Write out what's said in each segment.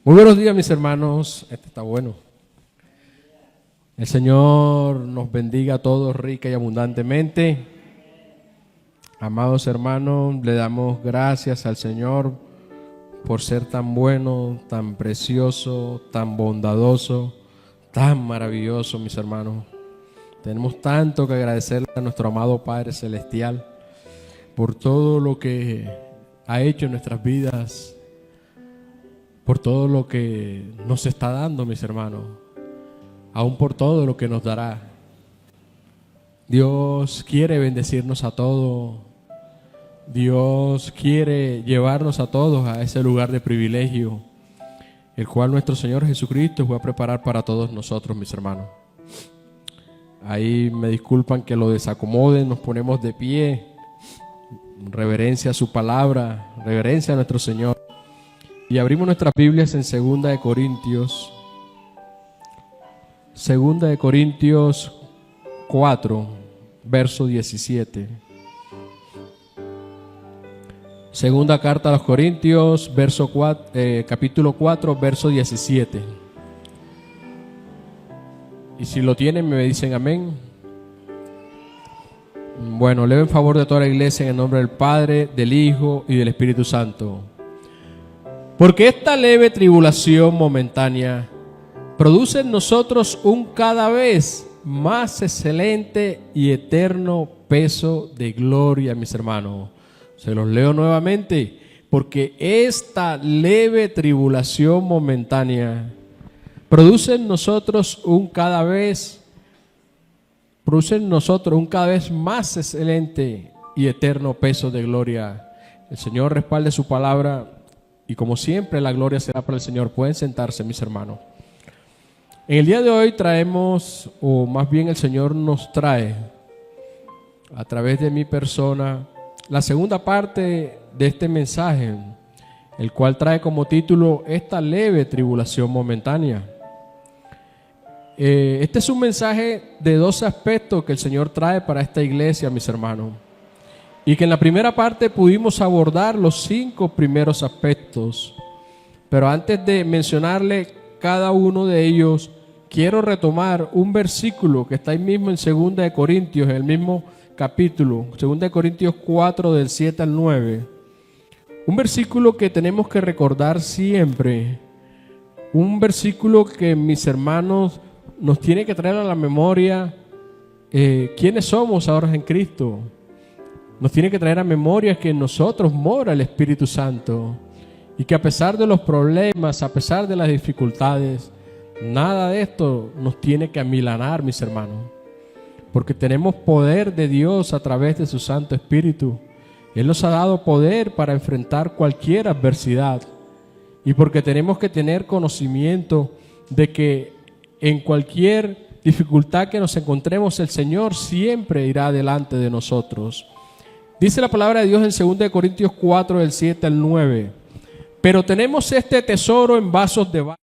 Muy buenos días, mis hermanos. Este está bueno. El Señor nos bendiga a todos rica y abundantemente. Amados hermanos, le damos gracias al Señor por ser tan bueno, tan precioso, tan bondadoso, tan maravilloso, mis hermanos. Tenemos tanto que agradecerle a nuestro amado Padre Celestial por todo lo que ha hecho en nuestras vidas, por todo lo que nos está dando, mis hermanos, aún por todo lo que nos dará. Dios quiere bendecirnos a todos. Dios quiere llevarnos a todos a ese lugar de privilegio, el cual nuestro Señor Jesucristo va a preparar para todos nosotros, mis hermanos. Ahí me disculpan que lo desacomoden, nos ponemos de pie, reverencia a su palabra, reverencia a nuestro Señor. Y abrimos nuestras Biblias en 2 de Corintios 4, verso 17. Segunda carta a los Corintios, capítulo 4, verso 17. Y si lo tienen, me dicen amén. Bueno, leo en favor de toda la iglesia en el nombre del Padre, del Hijo y del Espíritu Santo. Porque esta leve tribulación momentánea produce en nosotros un cada vez más excelente y eterno peso de gloria, mis hermanos. Se los leo nuevamente. Porque esta leve tribulación momentánea produce en nosotros un cada vez más excelente y eterno peso de gloria. El Señor respalde su palabra. Y como siempre, la gloria será para el Señor. Pueden sentarse, mis hermanos. En el día de hoy traemos, o más bien el Señor nos trae, a través de mi persona, la segunda parte de este mensaje, el cual trae como título, esta leve tribulación momentánea. Este es un mensaje de 2 aspectos que el Señor trae para esta iglesia, mis hermanos. Y que en la primera parte pudimos abordar los 5 primeros aspectos. Pero antes de mencionarle cada uno de ellos, quiero retomar un versículo que está ahí mismo en 2 de Corintios, en el mismo capítulo, 2 de Corintios 4, del 7 al 9. Un versículo que tenemos que recordar siempre. Un versículo que, mis hermanos, nos tiene que traer a la memoria quiénes somos ahora en Cristo. Nos tiene que traer a memoria que en nosotros mora el Espíritu Santo y que a pesar de los problemas, a pesar de las dificultades, nada de esto nos tiene que amilanar, mis hermanos, porque tenemos poder de Dios a través de su Santo Espíritu. Él nos ha dado poder para enfrentar cualquier adversidad y porque tenemos que tener conocimiento de que en cualquier dificultad que nos encontremos, el Señor siempre irá delante de nosotros. Dice la palabra de Dios en 2 de Corintios 4, del 7 al 9. Pero tenemos este tesoro en vasos de barro.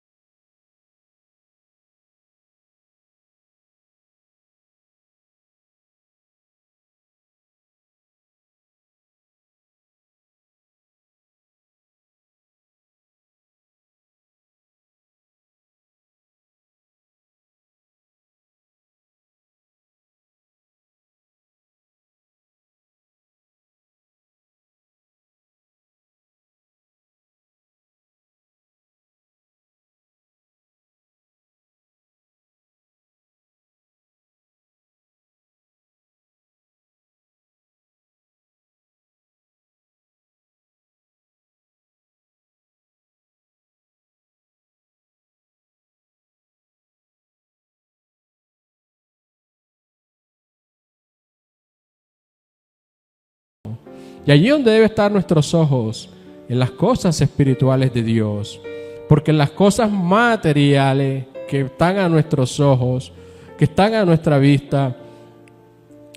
Y allí donde debe estar nuestros ojos, en las cosas espirituales de Dios. Porque en las cosas materiales que están a nuestros ojos, que están a nuestra vista,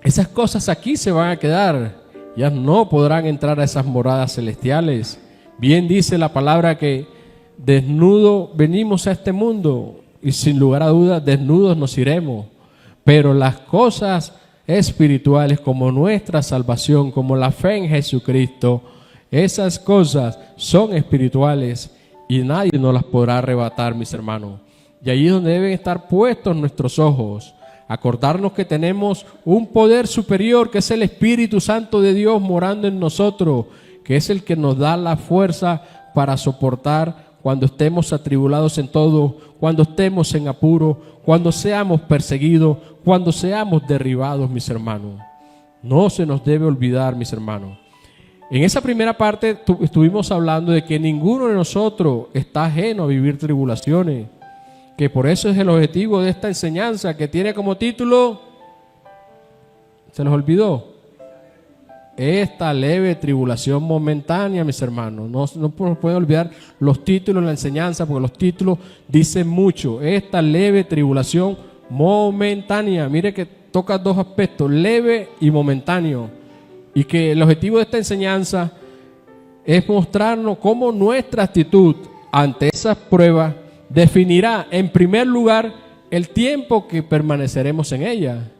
esas cosas aquí se van a quedar. Ya no podrán entrar a esas moradas celestiales. Bien dice la palabra que desnudo venimos a este mundo y sin lugar a dudas desnudos nos iremos. Pero las cosas espirituales como nuestra salvación, como la fe en Jesucristo, esas cosas son espirituales y nadie nos las podrá arrebatar, mis hermanos. Y allí es donde deben estar puestos nuestros ojos. Acordarnos que tenemos un poder superior, que es el Espíritu Santo de Dios morando en nosotros, que es el que nos da la fuerza para soportar cuando estemos atribulados en todo, cuando estemos en apuro, cuando seamos perseguidos, cuando seamos derribados, mis hermanos. No se nos debe olvidar, mis hermanos. En esa primera parte estuvimos hablando de que ninguno de nosotros está ajeno a vivir tribulaciones, que por eso es el objetivo de esta enseñanza, que tiene como título, ¿se nos olvidó? Esta leve tribulación momentánea, mis hermanos. No nos pueden olvidar los títulos de la enseñanza, porque los títulos dicen mucho. Esta leve tribulación momentánea. Mire que toca dos aspectos, leve y momentáneo. Y que el objetivo de esta enseñanza es mostrarnos cómo nuestra actitud ante esas pruebas definirá, en primer lugar, el tiempo que permaneceremos en ella.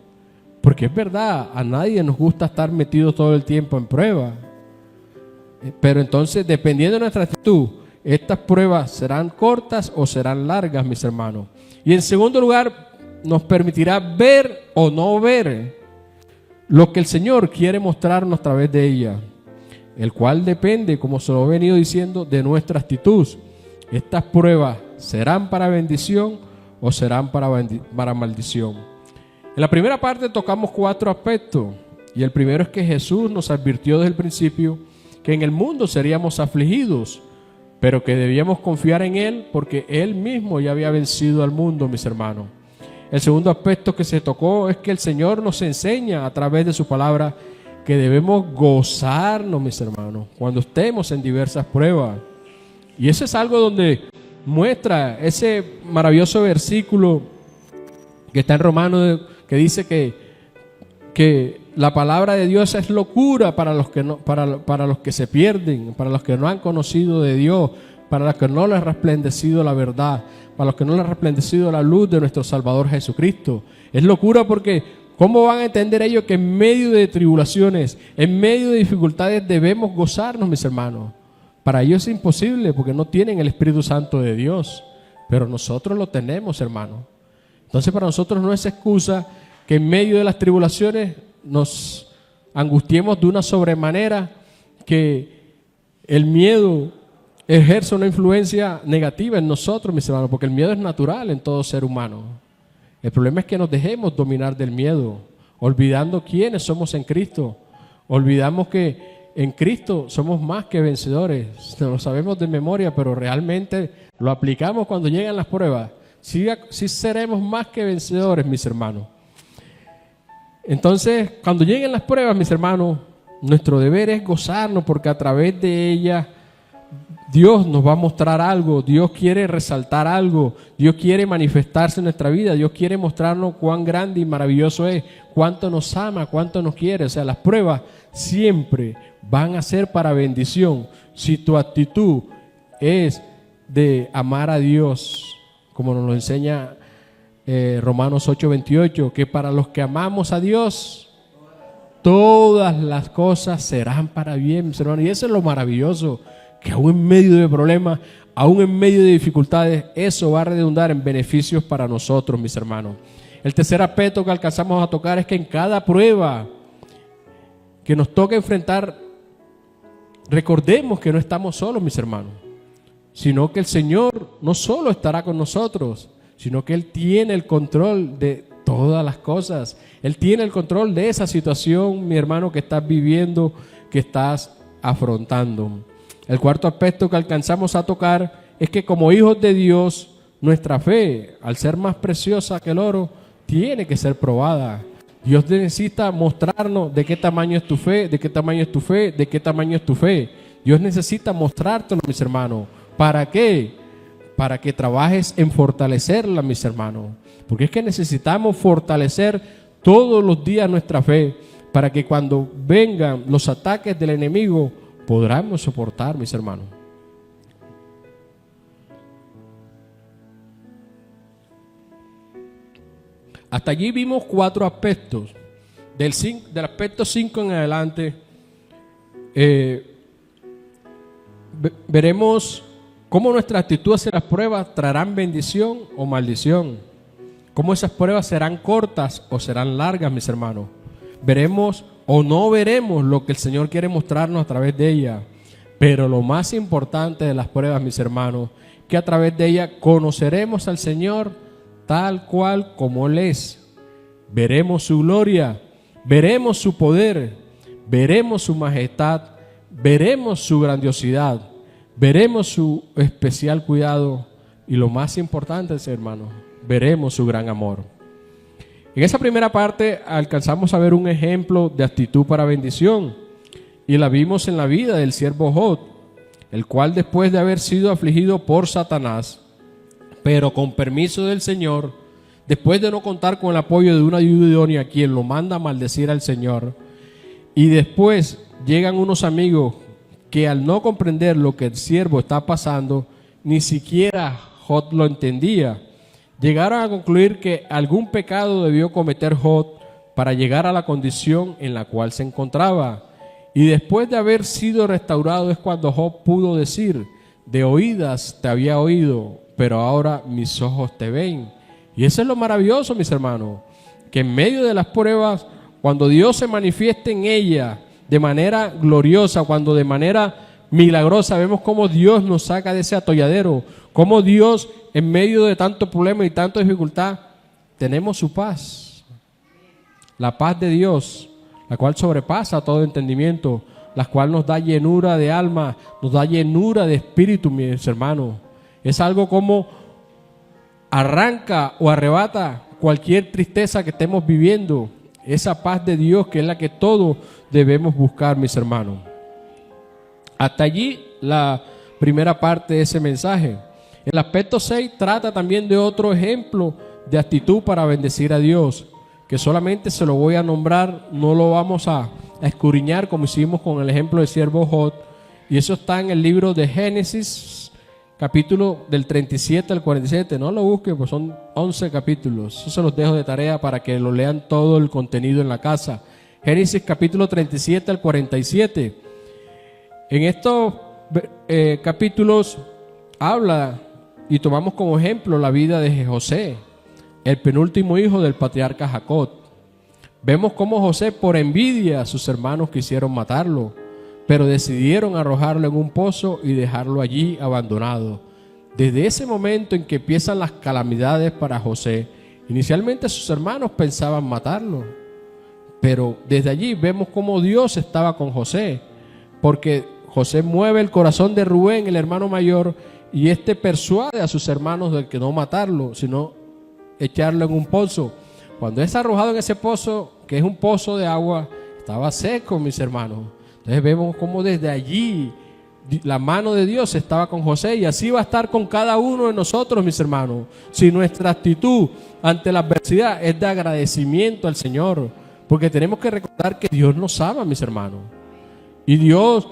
Porque es verdad, a nadie nos gusta estar metidos todo el tiempo en prueba. Pero entonces, dependiendo de nuestra actitud, estas pruebas serán cortas o serán largas, mis hermanos. Y en segundo lugar, nos permitirá ver o no ver lo que el Señor quiere mostrarnos a través de ella, el cual depende, como se lo he venido diciendo, de nuestra actitud. Estas pruebas serán para bendición o serán para maldición. En la primera parte tocamos 4 aspectos, y el primero es que Jesús nos advirtió desde el principio que en el mundo seríamos afligidos, pero que debíamos confiar en Él porque Él mismo ya había vencido al mundo, mis hermanos. El segundo aspecto que se tocó es que el Señor nos enseña a través de su palabra que debemos gozarnos, mis hermanos, cuando estemos en diversas pruebas. Y eso es algo donde muestra ese maravilloso versículo que está en Romanos, que dice que la palabra de Dios es locura para los que no, para los que se pierden, para los que no han conocido de Dios, para los que no les ha resplandecido la verdad, para los que no les ha resplandecido la luz de nuestro Salvador Jesucristo. Es locura porque ¿cómo van a entender ellos que en medio de tribulaciones, en medio de dificultades debemos gozarnos, mis hermanos? Para ellos es imposible porque no tienen el Espíritu Santo de Dios, pero nosotros lo tenemos, hermanos. Entonces para nosotros no es excusa que en medio de las tribulaciones nos angustiemos de una sobremanera, que el miedo ejerce una influencia negativa en nosotros, mis hermanos, porque el miedo es natural en todo ser humano. El problema es que nos dejemos dominar del miedo, olvidando quiénes somos en Cristo. Olvidamos que en Cristo somos más que vencedores. Lo sabemos de memoria, pero realmente lo aplicamos cuando llegan las pruebas. Sí seremos más que vencedores, mis hermanos. Entonces, cuando lleguen las pruebas, mis hermanos, nuestro deber es gozarnos, porque a través de ellas Dios nos va a mostrar algo, Dios quiere resaltar algo, Dios quiere manifestarse en nuestra vida, Dios quiere mostrarnos cuán grande y maravilloso es, cuánto nos ama, cuánto nos quiere. O sea, las pruebas siempre van a ser para bendición. Si tu actitud es de amar a Dios, como nos lo enseña Romanos 8:28, que para los que amamos a Dios, todas las cosas serán para bien, mis hermanos. Y eso es lo maravilloso, que aún en medio de problemas, aún en medio de dificultades, eso va a redundar en beneficios para nosotros, mis hermanos. El tercer aspecto que alcanzamos a tocar es que en cada prueba que nos toca enfrentar, recordemos que no estamos solos, mis hermanos, sino que el Señor no solo estará con nosotros, sino que Él tiene el control de todas las cosas. Él tiene el control de esa situación, mi hermano, que estás viviendo, que estás afrontando. El cuarto aspecto que alcanzamos a tocar es que como hijos de Dios, nuestra fe, al ser más preciosa que el oro, tiene que ser probada. Dios necesita mostrarnos de qué tamaño es tu fe, de qué tamaño es tu fe, de qué tamaño es tu fe. Dios necesita mostrártelo, mis hermanos. ¿Para qué? Para que trabajes en fortalecerla, mis hermanos. Porque es que necesitamos fortalecer todos los días nuestra fe, para que cuando vengan los ataques del enemigo, podamos soportar, mis hermanos. Hasta allí vimos 4 aspectos. Del aspecto 5 en adelante, veremos cómo nuestra actitud hacia las pruebas traerán bendición o maldición. Cómo esas pruebas serán cortas o serán largas, mis hermanos. Veremos o no veremos lo que el Señor quiere mostrarnos a través de ella. Pero lo más importante de las pruebas, mis hermanos, que a través de ella conoceremos al Señor tal cual como Él es. Veremos su gloria, veremos su poder, veremos su majestad, veremos su grandiosidad, veremos su especial cuidado y lo más importante, hermanos, veremos su gran amor. En esa primera parte alcanzamos a ver un ejemplo de actitud para bendición y la vimos en la vida del siervo Job, el cual después de haber sido afligido por Satanás, pero con permiso del Señor, después de no contar con el apoyo de una ayuda idónea, quien lo manda a maldecir al Señor, y después llegan unos amigos que al no comprender lo que el siervo está pasando, ni siquiera Job lo entendía, llegaron a concluir que algún pecado debió cometer Job para llegar a la condición en la cual se encontraba. Y después de haber sido restaurado es cuando Job pudo decir: de oídas te había oído, pero ahora mis ojos te ven. Y eso es lo maravilloso, mis hermanos, que en medio de las pruebas, cuando Dios se manifieste en ella de manera gloriosa, cuando de manera milagrosa vemos cómo Dios nos saca de ese atolladero, cómo Dios en medio de tanto problema y tanta dificultad tenemos su paz, la paz de Dios, la cual sobrepasa todo entendimiento, la cual nos da llenura de alma, nos da llenura de espíritu, mis hermanos. Es algo como arranca o arrebata cualquier tristeza que estemos viviendo, esa paz de Dios que es la que todos debemos buscar, mis hermanos. Hasta allí la primera parte de ese mensaje. El aspecto 6 trata también de otro ejemplo de actitud para bendecir a Dios, que solamente se lo voy a nombrar, no lo vamos a escudriñar como hicimos con el ejemplo del siervo Job, y eso está en el libro de Génesis, capítulo del 37 al 47, no lo busquen, pues son 11 capítulos, eso se los dejo de tarea para que lo lean todo el contenido en la casa. Génesis capítulo 37 al 47. En estos capítulos habla y tomamos como ejemplo la vida de José, el penúltimo hijo del patriarca Jacob. Vemos cómo José, por envidia, sus hermanos quisieron matarlo, pero decidieron arrojarlo en un pozo y dejarlo allí abandonado. Desde ese momento en que empiezan las calamidades para José, inicialmente sus hermanos pensaban matarlo, pero desde allí vemos cómo Dios estaba con José, porque José mueve el corazón de Rubén, el hermano mayor, y este persuade a sus hermanos de que no matarlo, sino echarlo en un pozo. Cuando es arrojado en ese pozo, que es un pozo de agua, estaba seco, mis hermanos. Entonces vemos cómo desde allí la mano de Dios estaba con José, y así va a estar con cada uno de nosotros, mis hermanos. Si nuestra actitud ante la adversidad es de agradecimiento al Señor, porque tenemos que recordar que Dios nos ama, mis hermanos, y Dios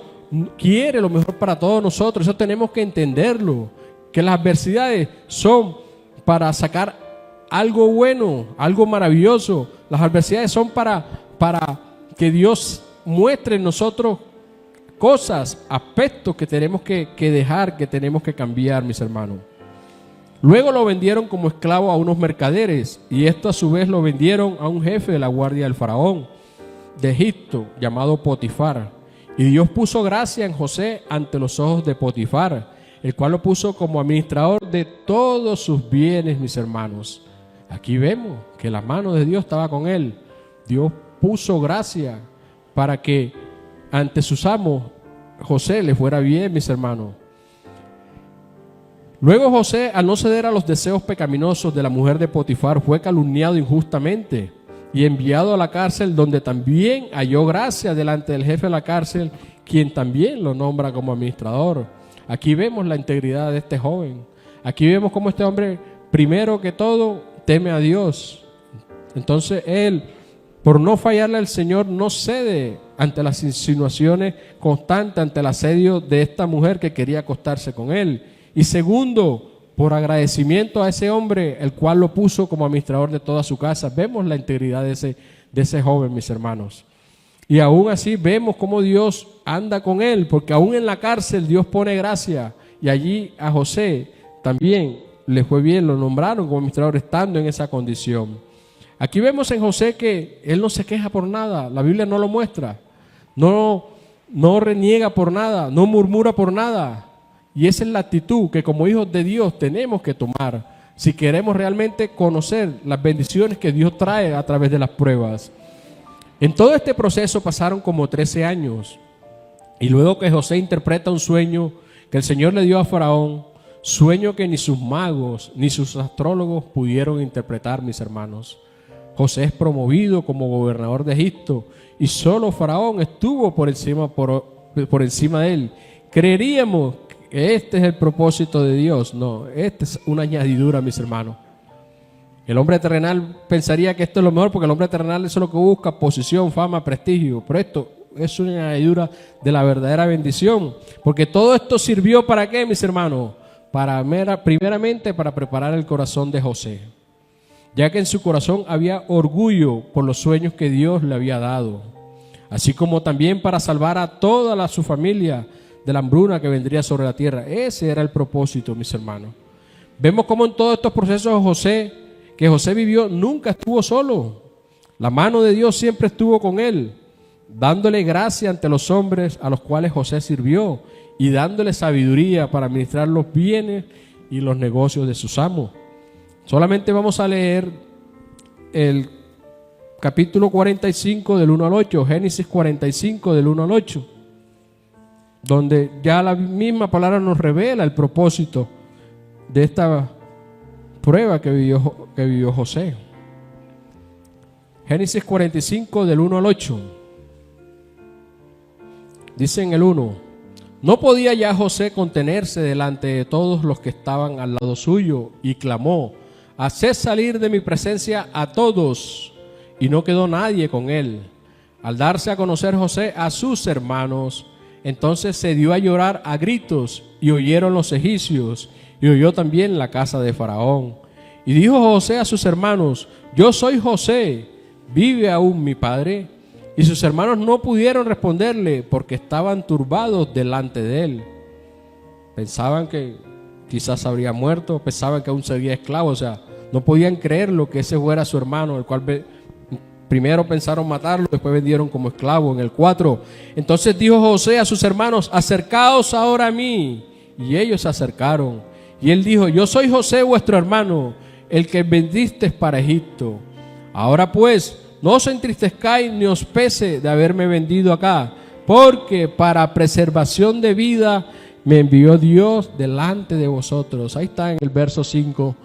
quiere lo mejor para todos nosotros. Eso tenemos que entenderlo, que las adversidades son para sacar algo bueno, algo maravilloso. Las adversidades son para que Dios muestre en nosotros cosas, aspectos que tenemos que dejar, que tenemos que cambiar, mis hermanos. Luego lo vendieron como esclavo a unos mercaderes, y esto a su vez lo vendieron a un jefe de la guardia del faraón de Egipto llamado Potifar. Y Dios puso gracia en José ante los ojos de Potifar, el cual lo puso como administrador de todos sus bienes, mis hermanos. Aquí vemos que la mano de Dios estaba con él. Dios puso gracia para que ante sus amos José le fuera bien, mis hermanos. Luego José, al no ceder a los deseos pecaminosos de la mujer de Potifar, fue calumniado injustamente y enviado a la cárcel, donde también halló gracia delante del jefe de la cárcel, quien también lo nombra como administrador. Aquí vemos la integridad de este joven. Aquí vemos cómo este hombre, primero que todo, teme a Dios. Entonces él, por no fallarle al Señor, no cede ante las insinuaciones constantes, ante el asedio de esta mujer que quería acostarse con él. Y segundo, por agradecimiento a ese hombre, el cual lo puso como administrador de toda su casa. Vemos la integridad de ese joven, mis hermanos. Y aún así vemos cómo Dios anda con él, porque aún en la cárcel Dios pone gracia y allí a José también le fue bien, lo nombraron como administrador estando en esa condición. Aquí vemos en José que él no se queja por nada, la Biblia no lo muestra, no reniega por nada, no murmura por nada. Y esa es la actitud que como hijos de Dios tenemos que tomar si queremos realmente conocer las bendiciones que Dios trae a través de las pruebas. En todo este proceso pasaron como 13 años. Y luego que José interpreta un sueño que el Señor le dio a Faraón, sueño que ni sus magos ni sus astrólogos pudieron interpretar, mis hermanos. José es promovido como gobernador de Egipto y solo Faraón estuvo por encima de él. Creeríamos que este es el propósito de Dios. No, esta es una añadidura, mis hermanos. El hombre terrenal pensaría que esto es lo mejor porque el hombre terrenal es lo que busca: posición, fama, prestigio. Pero esto es una añadidura de la verdadera bendición. Porque todo esto sirvió ¿para qué, mis hermanos? Primeramente para preparar el corazón de José, ya que en su corazón había orgullo por los sueños que Dios le había dado, así como también para salvar a toda su familia de la hambruna que vendría sobre la tierra. Ese era el propósito, mis hermanos. Vemos cómo en todos estos procesos que José vivió, nunca estuvo solo. La mano de Dios siempre estuvo con él, dándole gracia ante los hombres a los cuales José sirvió y dándole sabiduría para administrar los bienes y los negocios de sus amos. Solamente vamos a leer el capítulo 45 del 1 al 8, Génesis 45 del 1 al 8, donde ya la misma palabra nos revela el propósito de esta prueba que vivió José. Génesis 45 del 1 al 8. Dice en el 1: no podía ya José contenerse delante de todos los que estaban al lado suyo y clamó: haced salir de mi presencia a todos. Y no quedó nadie con él. Al darse a conocer José a sus hermanos, entonces se dio a llorar a gritos, y oyeron los egipcios, y oyó también la casa de Faraón. Y dijo José a sus hermanos: yo soy José, ¿vive aún mi padre? Y sus hermanos no pudieron responderle porque estaban turbados delante de él. Pensaban que quizás habría muerto, pensaban que aún seguía esclavo, o sea, no podían creer lo que ese fuera su hermano, el cual primero pensaron matarlo, después vendieron como esclavo. En el 4, entonces dijo José a sus hermanos: acercaos ahora a mí. Y ellos se acercaron. Y él dijo: yo soy José vuestro hermano, el que vendisteis para Egipto. Ahora pues, no os entristezcáis ni os pese de haberme vendido acá, porque para preservación de vida me envió Dios delante de vosotros. Ahí está en el verso 5.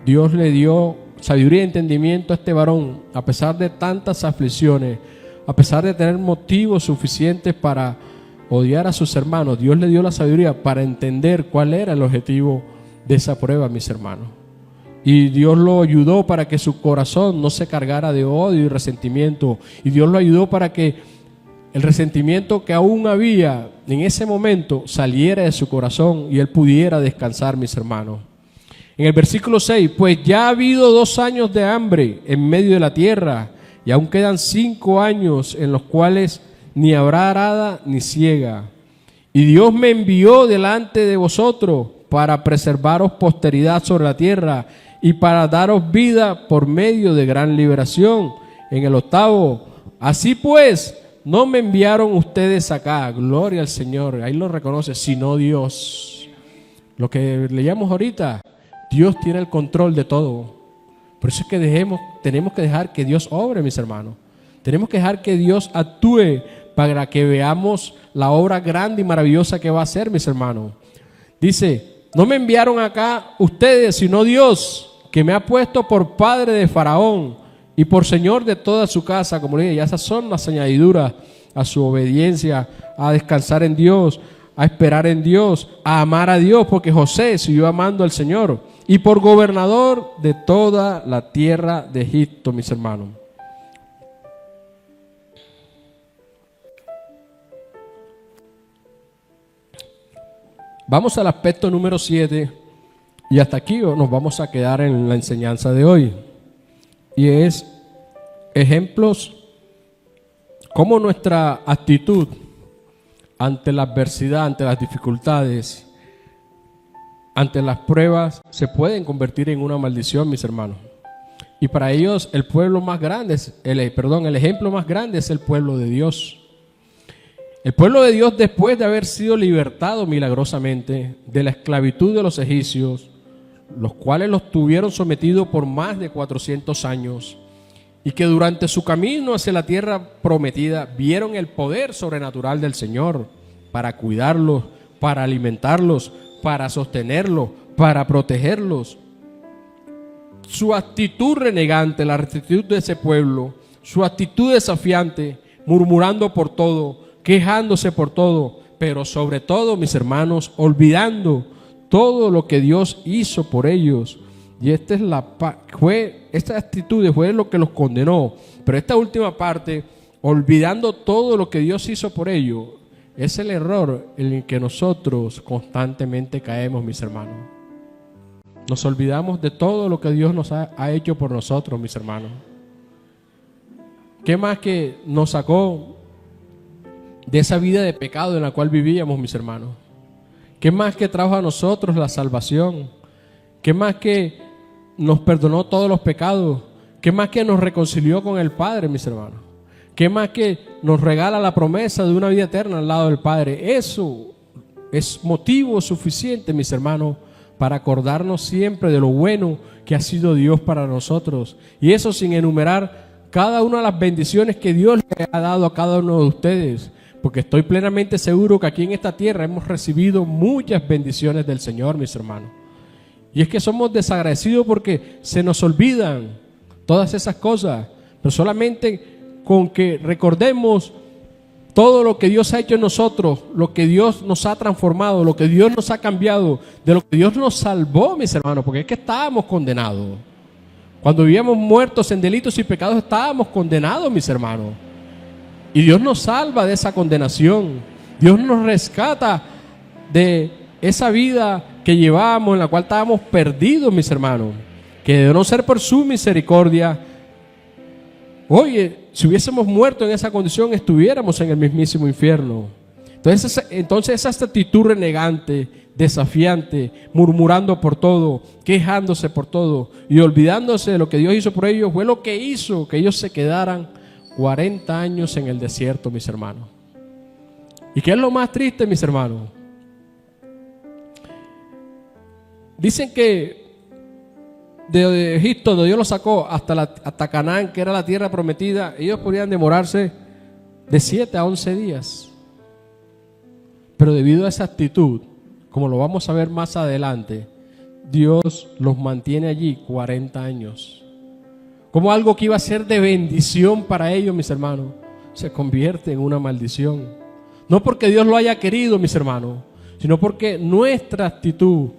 Dios le dio sabiduría y entendimiento a este varón, a pesar de tantas aflicciones, a pesar de tener motivos suficientes para odiar a sus hermanos. Dios le dio la sabiduría para entender cuál era el objetivo de esa prueba, mis hermanos. Y Dios lo ayudó para que su corazón no se cargara de odio y resentimiento. Y Dios lo ayudó para que el resentimiento que aún había en ese momento saliera de su corazón y él pudiera descansar, mis hermanos. En el versículo 6, pues ya ha habido 2 años de hambre en medio de la tierra, y aún quedan 5 años en los cuales ni habrá arada ni siega. Y Dios me envió delante de vosotros para preservaros posteridad sobre la tierra y para daros vida por medio de gran liberación. En el 8, así pues, no me enviaron ustedes acá, gloria al Señor, ahí lo reconoce, sino Dios. Lo que leíamos ahorita, Dios tiene el control de todo. Por eso es que tenemos que dejar que Dios obre, mis hermanos. Tenemos que dejar que Dios actúe para que veamos la obra grande y maravillosa que va a hacer, mis hermanos. Dice: no me enviaron acá ustedes, sino Dios, que me ha puesto por padre de Faraón y por señor de toda su casa. Como le dije, ya esas son las añadiduras a su obediencia, a descansar en Dios, a esperar en Dios, a amar a Dios, porque José siguió amando al Señor. Y por gobernador de toda la tierra de Egipto, mis hermanos. Vamos al aspecto número 7, y hasta aquí nos vamos a quedar en la enseñanza de hoy. Y es ejemplos cómo nuestra actitud ante la adversidad, ante las dificultades, ante las pruebas se pueden convertir en una maldición, mis hermanos. Y para ellos el pueblo más grande, el ejemplo más grande es el pueblo de Dios. El pueblo de Dios, después de haber sido libertado milagrosamente de la esclavitud de los egipcios, los cuales los tuvieron sometidos por más de 400 años, y que durante su camino hacia la tierra prometida vieron el poder sobrenatural del Señor para cuidarlos, para alimentarlos, para sostenerlos, para protegerlos. Su actitud renegante, la actitud de ese pueblo, su actitud desafiante, murmurando por todo, quejándose por todo, pero sobre todo, mis hermanos, olvidando todo lo que Dios hizo por ellos. Y esta actitud fue lo que los condenó. Pero esta última parte, olvidando todo lo que Dios hizo por ellos, es el error en el que nosotros constantemente caemos, mis hermanos. Nos olvidamos de todo lo que Dios nos ha hecho por nosotros, mis hermanos. ¿Qué más que nos sacó de esa vida de pecado en la cual vivíamos, mis hermanos? ¿Qué más que trajo a nosotros la salvación? ¿Qué más que nos perdonó todos los pecados? ¿Qué más que nos reconcilió con el Padre, mis hermanos? ¿Qué más que nos regala la promesa de una vida eterna al lado del Padre? Eso es motivo suficiente, mis hermanos, para acordarnos siempre de lo bueno que ha sido Dios para nosotros. Y eso sin enumerar cada una de las bendiciones que Dios le ha dado a cada uno de ustedes. Porque estoy plenamente seguro que aquí en esta tierra hemos recibido muchas bendiciones del Señor, mis hermanos. Y es que somos desagradecidos porque se nos olvidan todas esas cosas. Pero solamente con que recordemos todo lo que Dios ha hecho en nosotros, lo que Dios nos ha transformado, lo que Dios nos ha cambiado, de lo que Dios nos salvó, mis hermanos, porque es que estábamos condenados. Cuando vivíamos muertos en delitos y pecados estábamos condenados, mis hermanos. Y Dios nos salva de esa condenación. Dios nos rescata de esa vida que llevábamos, en la cual estábamos perdidos, mis hermanos. Que de no ser por su misericordia, oye, si hubiésemos muerto en esa condición, estuviéramos en el mismísimo infierno. Entonces esa actitud renegante, desafiante, murmurando por todo, quejándose por todo y olvidándose de lo que Dios hizo por ellos, fue lo que hizo que ellos se quedaran 40 años en el desierto, mis hermanos. ¿Y qué es lo más triste, mis hermanos? Dicen que de Egipto, donde Dios los sacó, hasta Canaán, que era la tierra prometida, ellos podían demorarse de 7 a 11 días. Pero debido a esa actitud, como lo vamos a ver más adelante, Dios los mantiene allí 40 años. Como algo que iba a ser de bendición para ellos, mis hermanos, se convierte en una maldición. No porque Dios lo haya querido, mis hermanos, sino porque nuestra actitud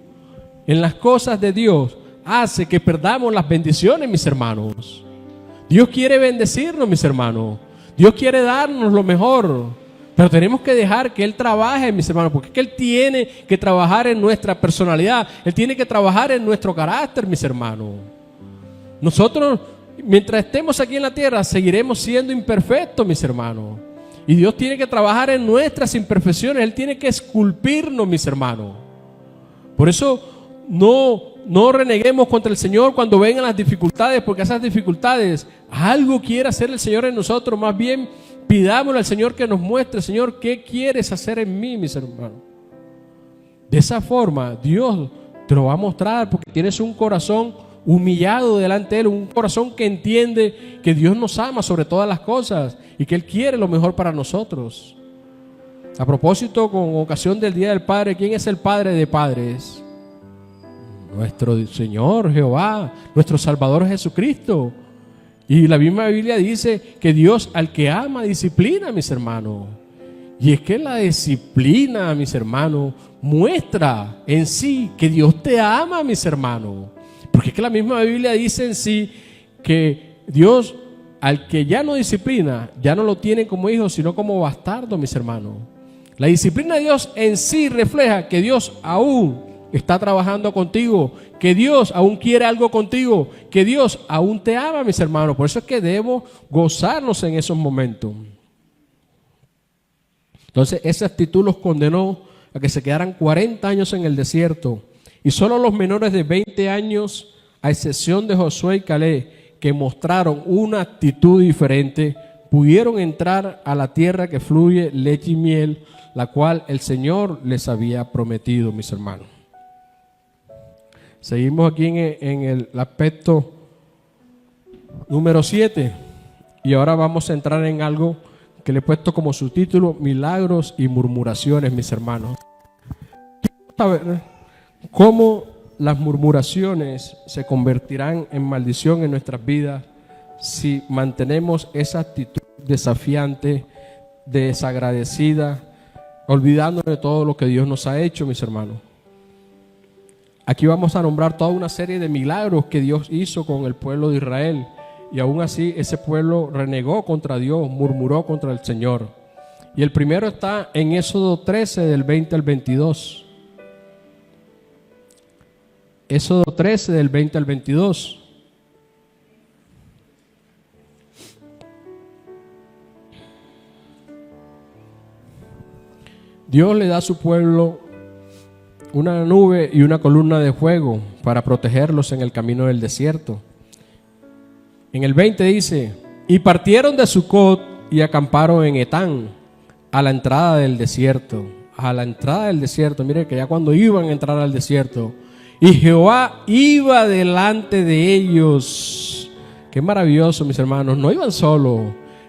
en las cosas de Dios hace que perdamos las bendiciones, mis hermanos. Dios quiere bendecirnos, mis hermanos. Dios quiere darnos lo mejor. Pero tenemos que dejar que Él trabaje, mis hermanos, porque es que Él tiene que trabajar en nuestra personalidad. Él tiene que trabajar en nuestro carácter, mis hermanos. Nosotros, mientras estemos aquí en la tierra, seguiremos siendo imperfectos, mis hermanos. Y Dios tiene que trabajar en nuestras imperfecciones. Él tiene que esculpirnos, mis hermanos. Por eso no reneguemos contra el Señor cuando vengan las dificultades, porque esas dificultades, algo quiere hacer el Señor en nosotros. Más bien, pidámosle al Señor que nos muestre, Señor, ¿qué quieres hacer en mí, mis hermanos? De esa forma, Dios te lo va a mostrar, porque tienes un corazón humillado delante de Él, un corazón que entiende que Dios nos ama sobre todas las cosas y que Él quiere lo mejor para nosotros. A propósito, con ocasión del Día del Padre, ¿quién es el Padre de padres? Nuestro Señor Jehová, nuestro Salvador Jesucristo. Y la misma Biblia dice que Dios al que ama disciplina, mis hermanos. Y es que la disciplina, mis hermanos, muestra en sí que Dios te ama, mis hermanos. Porque es que la misma Biblia dice en sí que Dios al que ya no disciplina, ya no lo tiene como hijo, sino como bastardo, mis hermanos. La disciplina de Dios en sí refleja que Dios aún está trabajando contigo, que Dios aún quiere algo contigo, que Dios aún te ama, mis hermanos. Por eso es que debemos gozarnos en esos momentos. Entonces esa actitud los condenó a que se quedaran 40 años en el desierto. Y solo los menores de 20 años, a excepción de Josué y Caleb, que mostraron una actitud diferente, pudieron entrar a la tierra que fluye leche y miel, la cual el Señor les había prometido, mis hermanos. Seguimos aquí en el aspecto número 7 y ahora vamos a entrar en algo que le he puesto como subtítulo: milagros y murmuraciones, mis hermanos. Vamos a ver cómo las murmuraciones se convertirán en maldición en nuestras vidas si mantenemos esa actitud desafiante, desagradecida, olvidándonos de todo lo que Dios nos ha hecho, mis hermanos. Aquí vamos a nombrar toda una serie de milagros que Dios hizo con el pueblo de Israel, y aún así ese pueblo renegó contra Dios, murmuró contra el Señor. Y el primero está en Éxodo 13, del 20 al 22. Éxodo 13, del 20 al 22. Dios le da a su pueblo una nube y una columna de fuego para protegerlos en el camino del desierto. En el 20 dice: y partieron de Sucot y acamparon en Etán, a la entrada del desierto. A la entrada del desierto, mire que ya cuando iban a entrar al desierto, y Jehová iba delante de ellos. Qué maravilloso, mis hermanos, no iban solos.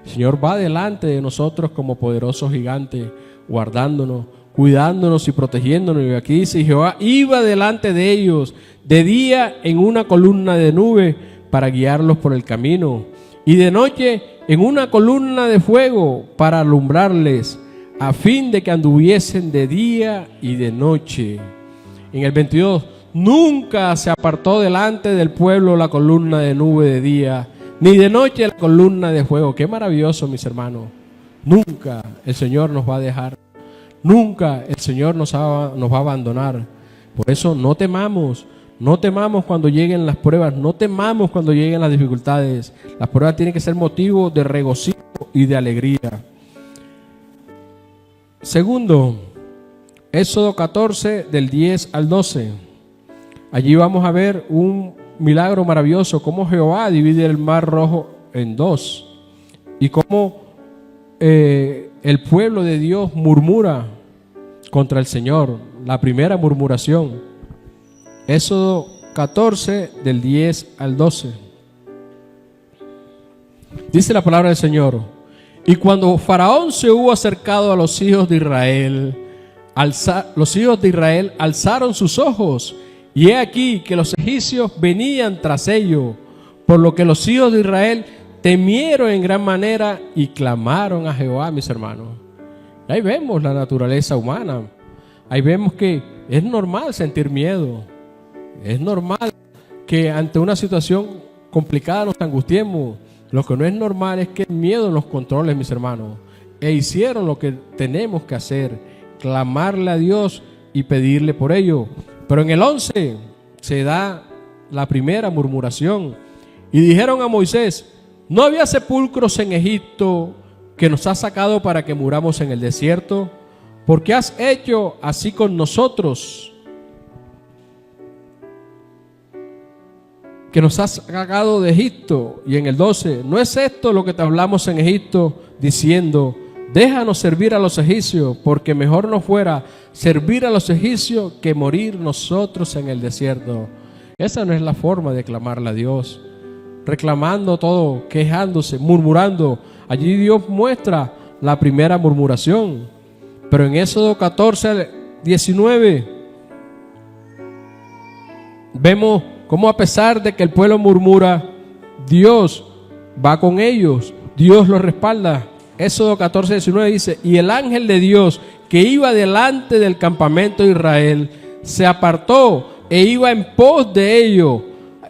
El Señor va delante de nosotros como poderoso gigante, guardándonos, cuidándonos y protegiéndonos. Y aquí dice: Jehová iba delante de ellos de día en una columna de nube para guiarlos por el camino, y de noche en una columna de fuego para alumbrarles, a fin de que anduviesen de día y de noche. En el 22, nunca se apartó delante del pueblo la columna de nube de día, ni de noche la columna de fuego. Qué maravilloso, mis hermanos. Nunca el Señor nos va a dejar. Nunca el Señor nos va a abandonar. Por eso no temamos. No temamos cuando lleguen las pruebas. No temamos cuando lleguen las dificultades. Las pruebas tienen que ser motivo de regocijo y de alegría. Segundo, Éxodo 14, del 10 al 12. Allí vamos a ver un milagro maravilloso, cómo Jehová divide el mar Rojo en dos, y cómo el pueblo de Dios murmura contra el Señor. La primera murmuración. Éxodo 14, del 10 al 12. Dice la palabra del Señor: y cuando Faraón se hubo acercado a los hijos de Israel, los hijos de Israel alzaron sus ojos, y he aquí que los egipcios venían tras ellos, por lo que los hijos de Israel temieron en gran manera y clamaron a Jehová, mis hermanos. Ahí vemos la naturaleza humana. Ahí vemos que es normal sentir miedo. Es normal que ante una situación complicada nos angustiemos. Lo que no es normal es que el miedo nos controle, mis hermanos. E hicieron lo que tenemos que hacer: clamarle a Dios y pedirle por ello. Pero en el 11 se da la primera murmuración. Y dijeron a Moisés: ¿no había sepulcros en Egipto que nos has sacado para que muramos en el desierto? ¿Por qué has hecho así con nosotros, que nos has sacado de Egipto? Y en el 12, ¿no es esto lo que te hablamos en Egipto, diciendo: déjanos servir a los egipcios, porque mejor nos fuera servir a los egipcios que morir nosotros en el desierto? Esa no es la forma de clamarle a Dios, reclamando todo, quejándose, murmurando. Allí Dios muestra la primera murmuración. Pero en Éxodo 14, 19 vemos cómo, a pesar de que el pueblo murmura, Dios va con ellos, Dios los respalda. Éxodo 14, 19 dice: y el ángel de Dios que iba delante del campamento de Israel se apartó e iba en pos de ellos.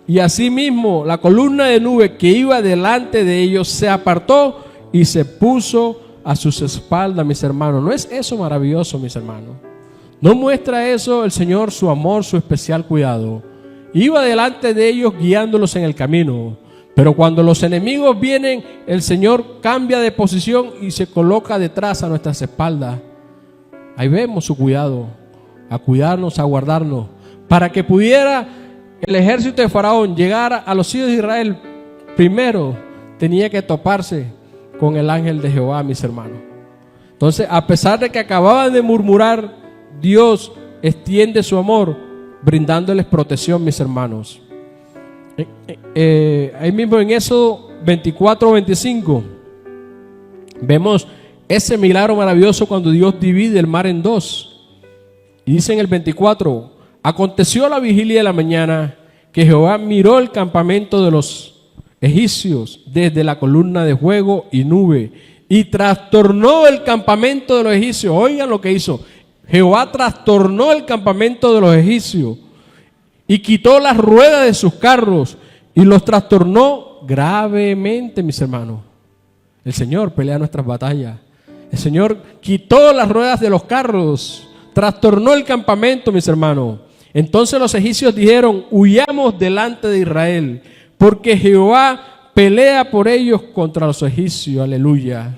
Y asimismo la columna de nube que iba delante de ellos se apartó y se puso a sus espaldas, mis hermanos. ¿No es eso maravilloso, mis hermanos? ¿No muestra eso el Señor su amor, su especial cuidado? Iba delante de ellos guiándolos en el camino. Pero cuando los enemigos vienen, el Señor cambia de posición y se coloca detrás a nuestras espaldas. Ahí vemos su cuidado, a cuidarnos, a guardarnos, Para que pudiera el ejército de Faraón llegar a los hijos de Israel, primero tenía que toparse con el ángel de Jehová, mis hermanos. Entonces, a pesar de que acababan de murmurar, Dios extiende su amor brindándoles protección, mis hermanos. Ahí mismo en Éxodo 24-25 vemos ese milagro maravilloso cuando Dios divide el mar en dos. Y dice en el 24: aconteció a la vigilia de la mañana que Jehová miró el campamento de los egipcios desde la columna de fuego y nube, y trastornó el campamento de los egipcios. Oigan lo que hizo. Jehová trastornó el campamento de los egipcios y quitó las ruedas de sus carros y los trastornó gravemente, mis hermanos. El Señor pelea nuestras batallas. El Señor quitó las ruedas de los carros, trastornó el campamento, mis hermanos. Entonces los egipcios dijeron: huyamos delante de Israel, porque Jehová pelea por ellos contra los egipcios. Aleluya.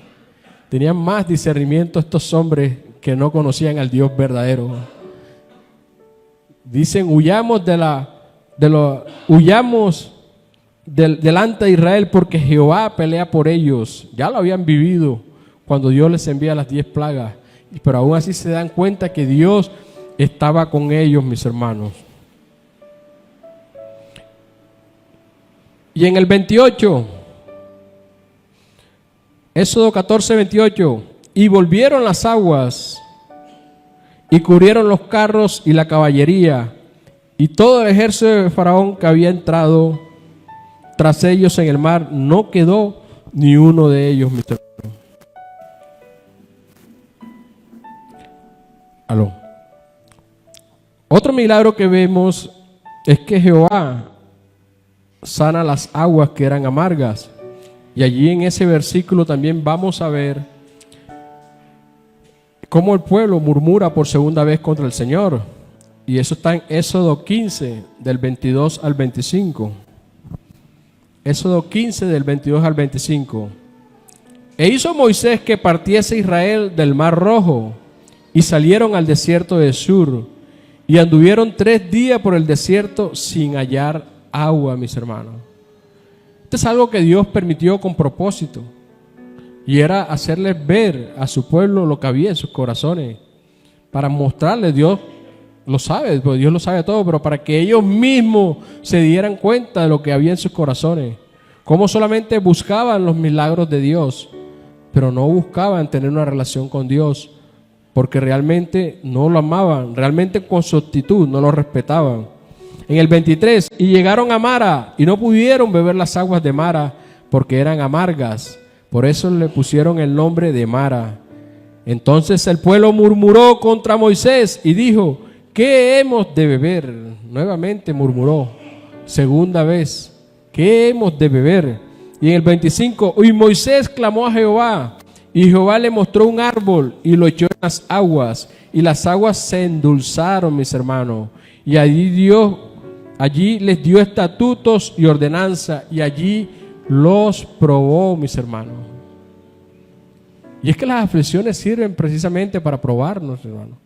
Tenían más discernimiento estos hombres que no conocían al Dios verdadero. Dicen: huyamos delante de Israel, porque Jehová pelea por ellos. Ya lo habían vivido cuando Dios les envía las 10 plagas, pero aún así se dan cuenta que Dios estaba con ellos, mis hermanos. Y en el 28, Éxodo 14:28, y volvieron las aguas y cubrieron los carros y la caballería y todo el ejército de Faraón que había entrado tras ellos en el mar, no quedó ni uno de ellos, mis hermanos. Aló. Otro milagro que vemos es que Jehová sana las aguas que eran amargas. Y allí en ese versículo también vamos a ver cómo el pueblo murmura por segunda vez contra el Señor. Y eso está en Éxodo 15, del 22 al 25. Éxodo 15, del 22 al 25. E hizo Moisés que partiese Israel del mar Rojo, y salieron al desierto de Shur, y anduvieron 3 días por el desierto sin hallar agua, mis hermanos. Esto es algo que Dios permitió con propósito, y era hacerles ver a su pueblo lo que había en sus corazones, para mostrarles. Dios lo sabe, pues Dios lo sabe todo, pero para que ellos mismos se dieran cuenta de lo que había en sus corazones, cómo solamente buscaban los milagros de Dios, pero no buscaban tener una relación con Dios, porque realmente no lo amaban, realmente con su actitud no lo respetaban. En el 23, y llegaron a Mara, y no pudieron beber las aguas de Mara, porque eran amargas. Por eso le pusieron el nombre de Mara. Entonces el pueblo murmuró contra Moisés y dijo: ¿qué hemos de beber? Nuevamente murmuró, segunda vez: ¿qué hemos de beber? Y en el 25, y Moisés clamó a Jehová, y Jehová le mostró un árbol y lo echó en las aguas, y las aguas se endulzaron, mis hermanos. Y allí les dio estatutos y ordenanza, y allí los probó, mis hermanos. Y es que las aflicciones sirven precisamente para probarnos, hermanos,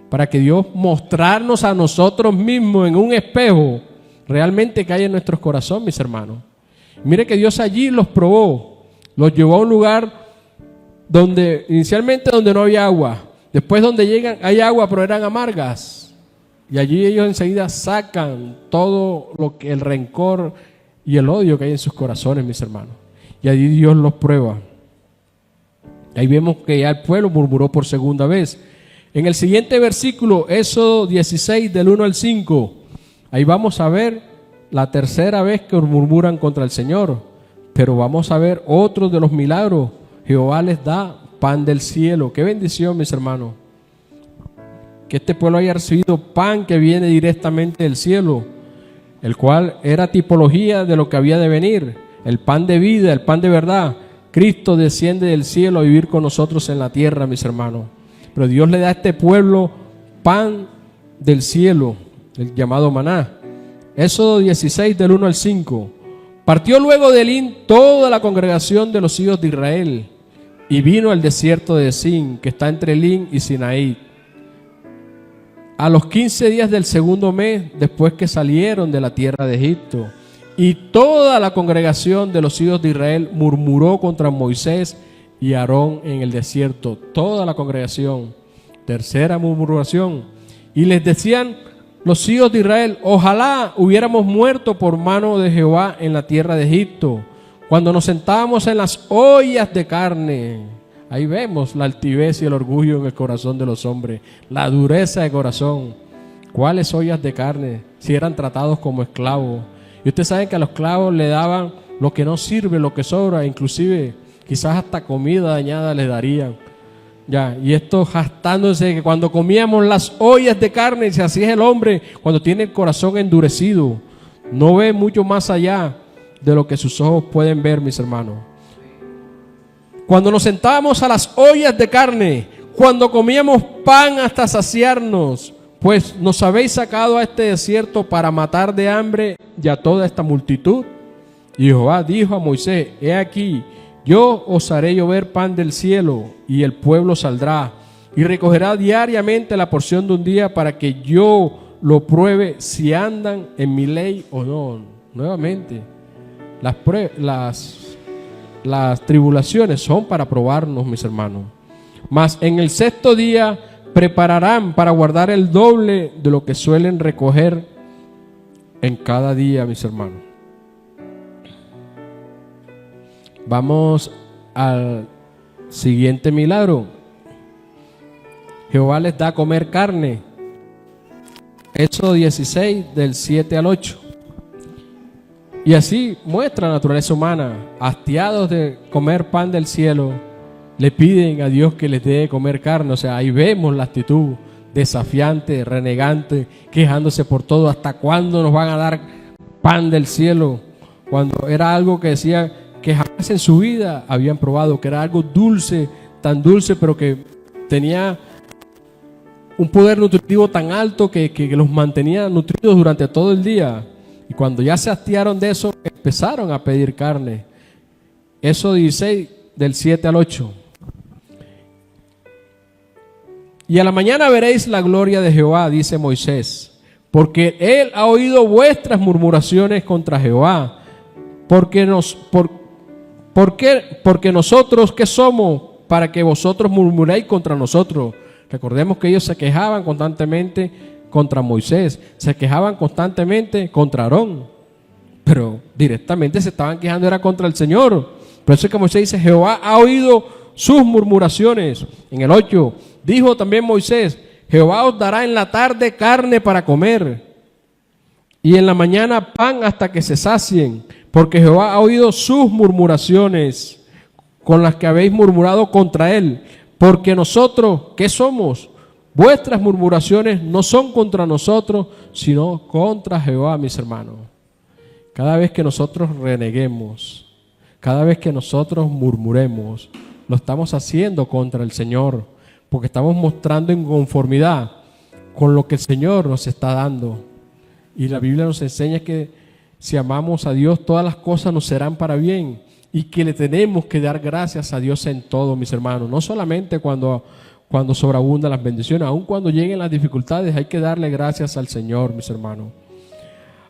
para que Dios mostrarnos a nosotros mismos en un espejo realmente que hay en nuestros corazones, mis hermanos. Mire que Dios allí los probó, los llevó a un lugar donde inicialmente no había agua, después donde llegan hay agua pero eran amargas, y allí ellos enseguida sacan todo lo que el rencor y el odio que hay en sus corazones, mis hermanos, y allí Dios los prueba. Ahí vemos que ya el pueblo murmuró por segunda vez. En el siguiente versículo, Éxodo 16 del 1 al 5, ahí vamos a ver la tercera vez que murmuran contra el Señor, pero vamos a ver otro de los milagros. Jehová les da pan del cielo. Qué bendición, mis hermanos, que este pueblo haya recibido pan que viene directamente del cielo, el cual era tipología de lo que había de venir, el pan de vida, el pan de verdad. Cristo desciende del cielo a vivir con nosotros en la tierra, mis hermanos, pero Dios le da a este pueblo pan del cielo, el llamado maná. Éxodo 16 del 1 al 5. Partió luego de Elín toda la congregación de los hijos de Israel y vino al desierto de Sin, que está entre Elín y Sinaí. a los 15 días del segundo mes, después que salieron de la tierra de Egipto. Y toda la congregación de los hijos de Israel murmuró contra Moisés y Aarón en el desierto. Toda la congregación. Tercera murmuración. Y les decían los hijos de Israel: ojalá hubiéramos muerto por mano de Jehová en la tierra de Egipto, cuando nos sentábamos en las ollas de carne. Ahí vemos la altivez y el orgullo en el corazón de los hombres, la dureza de corazón. ¿Cuáles ollas de carne? Si eran tratados como esclavos. Y ustedes saben que a los esclavos le daban lo que no sirve, lo que sobra, inclusive quizás hasta comida dañada les darían. Ya, y esto jactándose de que cuando comíamos las ollas de carne, si así es el hombre, cuando tiene el corazón endurecido, no ve mucho más allá de lo que sus ojos pueden ver, mis hermanos. Cuando nos sentábamos a las ollas de carne, cuando comíamos pan hasta saciarnos, pues nos habéis sacado a este desierto para matar de hambre y a toda esta multitud. Y Jehová dijo a Moisés: he aquí, yo os haré llover pan del cielo, y el pueblo saldrá y recogerá diariamente la porción de un día, para que yo lo pruebe si andan en mi ley o no. Nuevamente, las tribulaciones son para probarnos, mis hermanos. Mas en el sexto día prepararán para guardar el doble de lo que suelen recoger en cada día, mis hermanos. Vamos al siguiente milagro. Jehová les da a comer carne. Éxodo 16, del 7 al 8. Y así muestra la naturaleza humana. Hastiados de comer pan del cielo, le piden a Dios que les dé de comer carne. O sea, ahí vemos la actitud desafiante, renegante, quejándose por todo. ¿Hasta cuándo nos van a dar pan del cielo? Cuando era algo que decía que jamás en su vida habían probado, que era algo dulce, tan dulce, pero que tenía un poder nutritivo tan alto que los mantenía nutridos durante todo el día. Y cuando ya se hastiaron de eso, empezaron a pedir carne. Éxodo 16, del 7 al 8. Y a la mañana veréis la gloria de Jehová, dice Moisés, porque él ha oído vuestras murmuraciones contra Jehová. Porque nosotros, ¿qué somos para que vosotros murmuréis contra nosotros? Recordemos que ellos se quejaban constantemente contra Moisés, se quejaban constantemente contra Aarón, pero directamente se estaban quejando era contra el Señor. Por eso es que Moisés dice: Jehová ha oído sus murmuraciones. En el 8, dijo también Moisés: Jehová os dará en la tarde carne para comer, y en la mañana pan hasta que se sacien, porque Jehová ha oído sus murmuraciones con las que habéis murmurado contra él. Porque nosotros, ¿qué somos? Vuestras murmuraciones no son contra nosotros, sino contra Jehová, mis hermanos. Cada vez que nosotros reneguemos, cada vez que nosotros murmuremos, lo estamos haciendo contra el Señor, porque estamos mostrando inconformidad con lo que el Señor nos está dando. Y la Biblia nos enseña que si amamos a Dios, todas las cosas nos serán para bien, y que le tenemos que dar gracias a Dios en todo, mis hermanos. No solamente cuando sobreabundan las bendiciones, aun cuando lleguen las dificultades, hay que darle gracias al Señor, mis hermanos.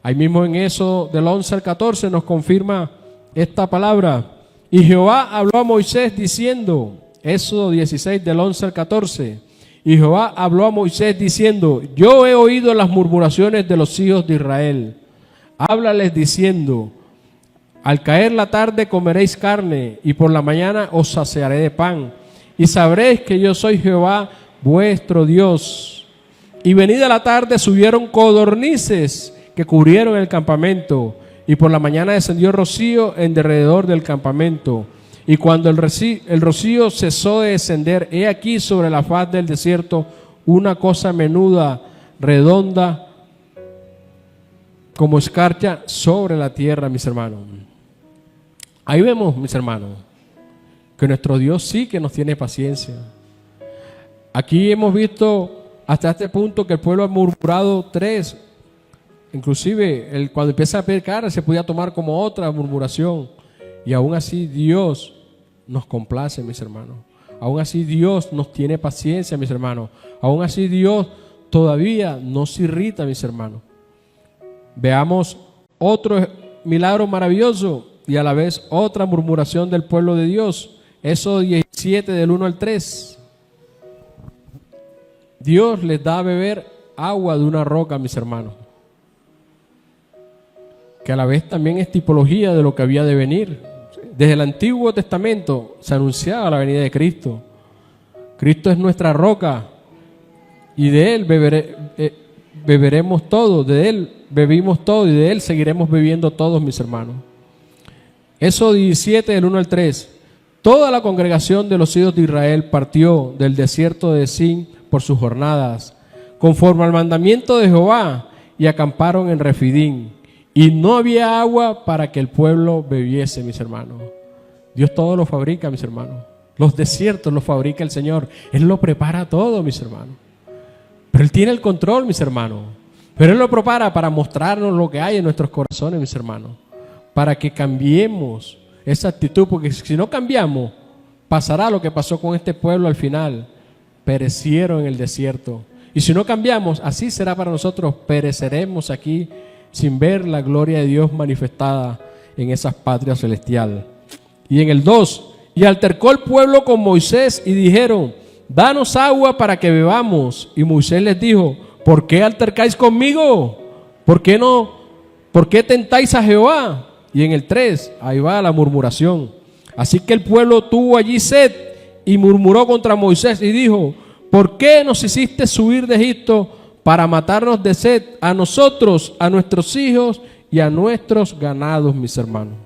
Ahí mismo en eso, del 11 al 14, nos confirma esta palabra. Y Jehová habló a Moisés diciendo, Éxodo 16, del 11 al 14. Y Jehová habló a Moisés diciendo: yo he oído las murmuraciones de los hijos de Israel. Háblales diciendo: al caer la tarde comeréis carne, y por la mañana os saciaré de pan, y sabréis que yo soy Jehová vuestro Dios. Y venida la tarde subieron codornices que cubrieron el campamento, y por la mañana descendió rocío en derredor del campamento. Y cuando el rocío cesó de descender, he aquí sobre la faz del desierto una cosa menuda, redonda, como escarcha sobre la tierra, mis hermanos. Ahí vemos, mis hermanos, que nuestro Dios sí que nos tiene paciencia. Aquí hemos visto hasta este punto que el pueblo ha murmurado 3. Inclusive cuando empieza a pedir carne se podía tomar como otra murmuración. Y aún así Dios nos complace, mis hermanos. Aún así Dios nos tiene paciencia, mis hermanos. Aún así Dios todavía no se irrita, mis hermanos. Veamos otro milagro maravilloso y a la vez otra murmuración del pueblo de Dios. Éxodo 17 del 1 al 3. Dios les da a beber agua de una roca, mis hermanos, que a la vez también es tipología de lo que había de venir. Desde el Antiguo Testamento se anunciaba la venida de Cristo. Cristo es nuestra roca y de Él beberemos todo, de Él bebimos todo y de Él seguiremos bebiendo todos, mis hermanos. Éxodo 17 del 1 al 3. Toda la congregación de los hijos de Israel partió del desierto de Sin por sus jornadas, conforme al mandamiento de Jehová, y acamparon en Refidín. Y no había agua para que el pueblo bebiese, mis hermanos. Dios todo lo fabrica, mis hermanos. Los desiertos los fabrica el Señor. Él lo prepara todo, mis hermanos. Pero Él tiene el control, mis hermanos. Pero Él lo prepara para mostrarnos lo que hay en nuestros corazones, mis hermanos. Para que cambiemos esa actitud, porque si no cambiamos, pasará lo que pasó con este pueblo al final. Perecieron en el desierto. Y si no cambiamos, así será para nosotros. Pereceremos aquí sin ver la gloria de Dios manifestada en esas patrias celestiales. Y en el 2, y altercó el pueblo con Moisés y dijeron: danos agua para que bebamos. Y Moisés les dijo: ¿por qué altercáis conmigo? ¿Por qué tentáis a Jehová? Y en el 3, ahí va la murmuración. Así que el pueblo tuvo allí sed y murmuró contra Moisés y dijo: ¿por qué nos hiciste subir de Egipto para matarnos de sed a nosotros, a nuestros hijos y a nuestros ganados, mis hermanos?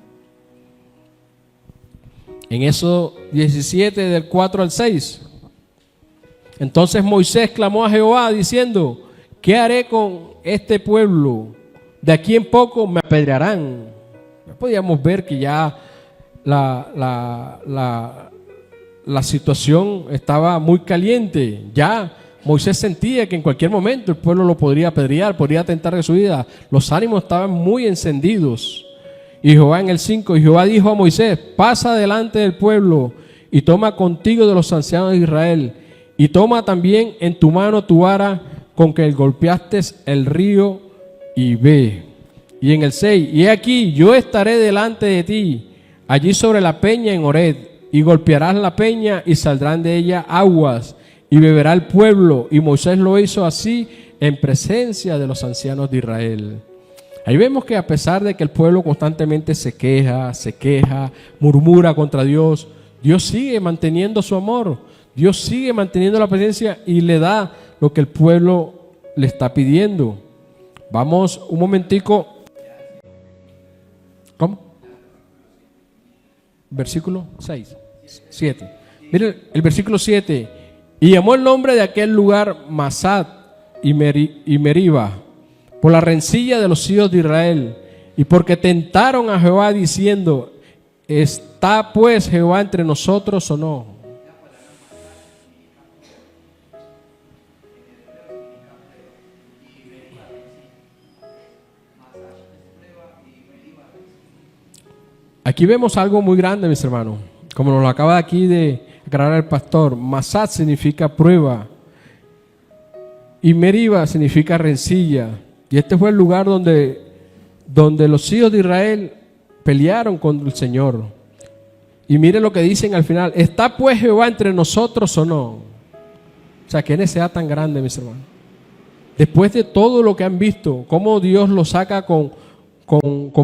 En Éxodo 17 del 4 al 6. Entonces Moisés clamó a Jehová diciendo: ¿qué haré con este pueblo? De aquí en poco me apedrearán. Podíamos ver que ya la situación estaba muy caliente. Ya Moisés sentía que en cualquier momento el pueblo lo podría apedrear, podría atentar de su vida. Los ánimos estaban muy encendidos. Y Jehová en el 5, y Jehová dijo a Moisés: pasa delante del pueblo y toma contigo de los ancianos de Israel, y toma también en tu mano tu vara con que golpeaste el río, y ve. Y en el 6, y he aquí, yo estaré delante de ti, allí sobre la peña en Horeb, y golpearás la peña y saldrán de ella aguas, y beberá el pueblo. Y Moisés lo hizo así en presencia de los ancianos de Israel. Ahí vemos que a pesar de que el pueblo constantemente se queja, murmura contra Dios, Dios sigue manteniendo su amor, Dios sigue manteniendo la presencia y le da lo que el pueblo le está pidiendo. Vamos un momentico. ¿Cómo? Versículo 7. Miren el versículo 7. Y llamó el nombre de aquel lugar Masat y Meriba, por la rencilla de los hijos de Israel, y porque tentaron a Jehová diciendo: ¿está pues Jehová entre nosotros o no? Aquí vemos algo muy grande, mis hermanos, como nos lo acaba aquí de aclarar el pastor. Masat significa prueba y Meriba significa rencilla. Y este fue el lugar donde los hijos de Israel pelearon contra el Señor. Y mire lo que dicen al final: ¿está pues Jehová entre nosotros o no? O sea, qué necesidad tan grande, mis hermanos. Después de todo lo que han visto, cómo Dios los saca con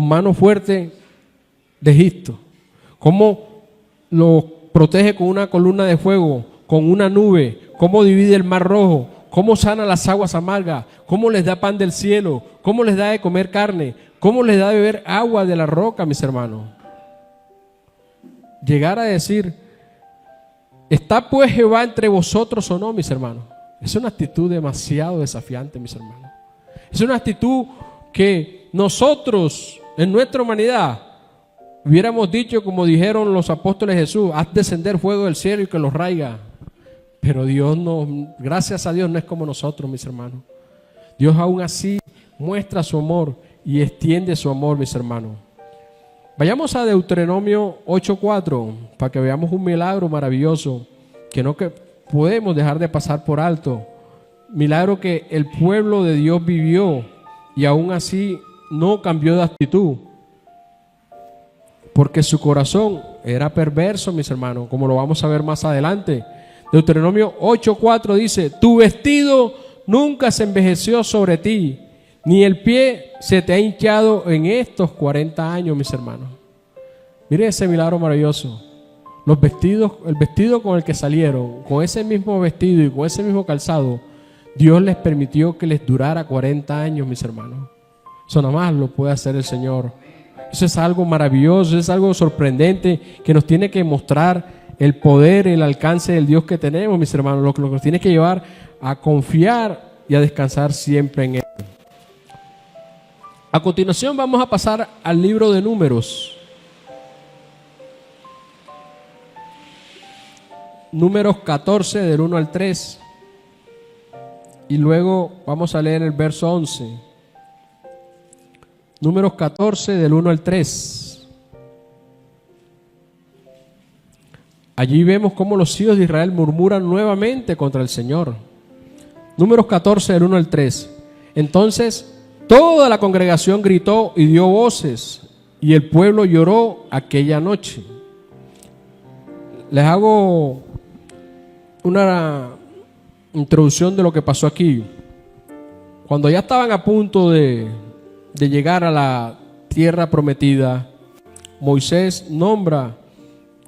mano fuerte de Egipto, cómo los protege con una columna de fuego, con una nube, cómo divide el mar rojo, cómo sana las aguas amargas, cómo les da pan del cielo, cómo les da de comer carne, cómo les da de beber agua de la roca, mis hermanos. Llegar a decir: ¿está pues Jehová entre vosotros o no, mis hermanos? Es una actitud demasiado desafiante, mis hermanos. Es una actitud que nosotros, en nuestra humanidad, hubiéramos dicho, como dijeron los apóstoles de Jesús: haz descender fuego del cielo y que los raiga. Pero Dios no, gracias a Dios, no es como nosotros, mis hermanos. Dios aún así muestra su amor y extiende su amor, mis hermanos. Vayamos a Deuteronomio 8:4 para que veamos un milagro maravilloso que podemos dejar de pasar por alto. milagro que el pueblo de Dios vivió y aún así no cambió de actitud, porque su corazón era perverso, mis hermanos, como lo vamos a ver más adelante. Deuteronomio 8:4 dice: tu vestido nunca se envejeció sobre ti, ni el pie se te ha hinchado en estos 40 años, mis hermanos. Miren ese milagro maravilloso. Los vestidos, el vestido con el que salieron, con ese mismo vestido y con ese mismo calzado, Dios les permitió que les durara 40 años, mis hermanos. Eso nada más lo puede hacer el Señor. Eso es algo maravilloso, es algo sorprendente que nos tiene que mostrar el poder, el alcance del Dios que tenemos, mis hermanos. Lo que nos tiene que llevar a confiar y a descansar siempre en Él. A continuación vamos a pasar al libro de Números. Números 14 del 1 al 3. Y luego vamos a leer el verso 11. Números 14 del 1 al 3. Allí vemos cómo los hijos de Israel murmuran nuevamente contra el Señor. Números 14 del 1 al 3. Entonces toda la congregación gritó y dio voces, y el pueblo lloró aquella noche. Les hago una introducción de lo que pasó aquí. Cuando ya estaban a punto de llegar a la tierra prometida, Moisés nombra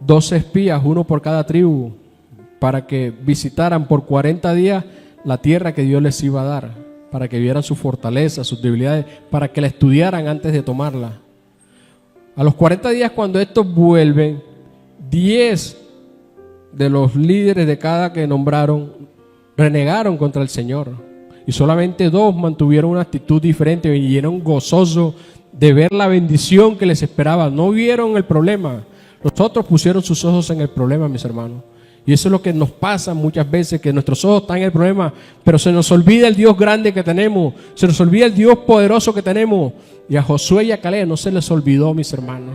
12 espías, uno por cada tribu, para que visitaran por 40 días la tierra que Dios les iba a dar, para que vieran sus fortalezas, sus debilidades, para que la estudiaran antes de tomarla. A los 40 días, cuando estos vuelven, 10 de los líderes de cada que nombraron renegaron contra el Señor, y solamente 2 mantuvieron una actitud diferente, vinieron gozosos de ver la bendición que les esperaba. No vieron el problema, los otros pusieron sus ojos en el problema, mis hermanos. Y eso es lo que nos pasa muchas veces, que nuestros ojos están en el problema, pero se nos olvida el Dios grande que tenemos, se nos olvida el Dios poderoso que tenemos. Y a Josué y a Caleb no se les olvidó, mis hermanos.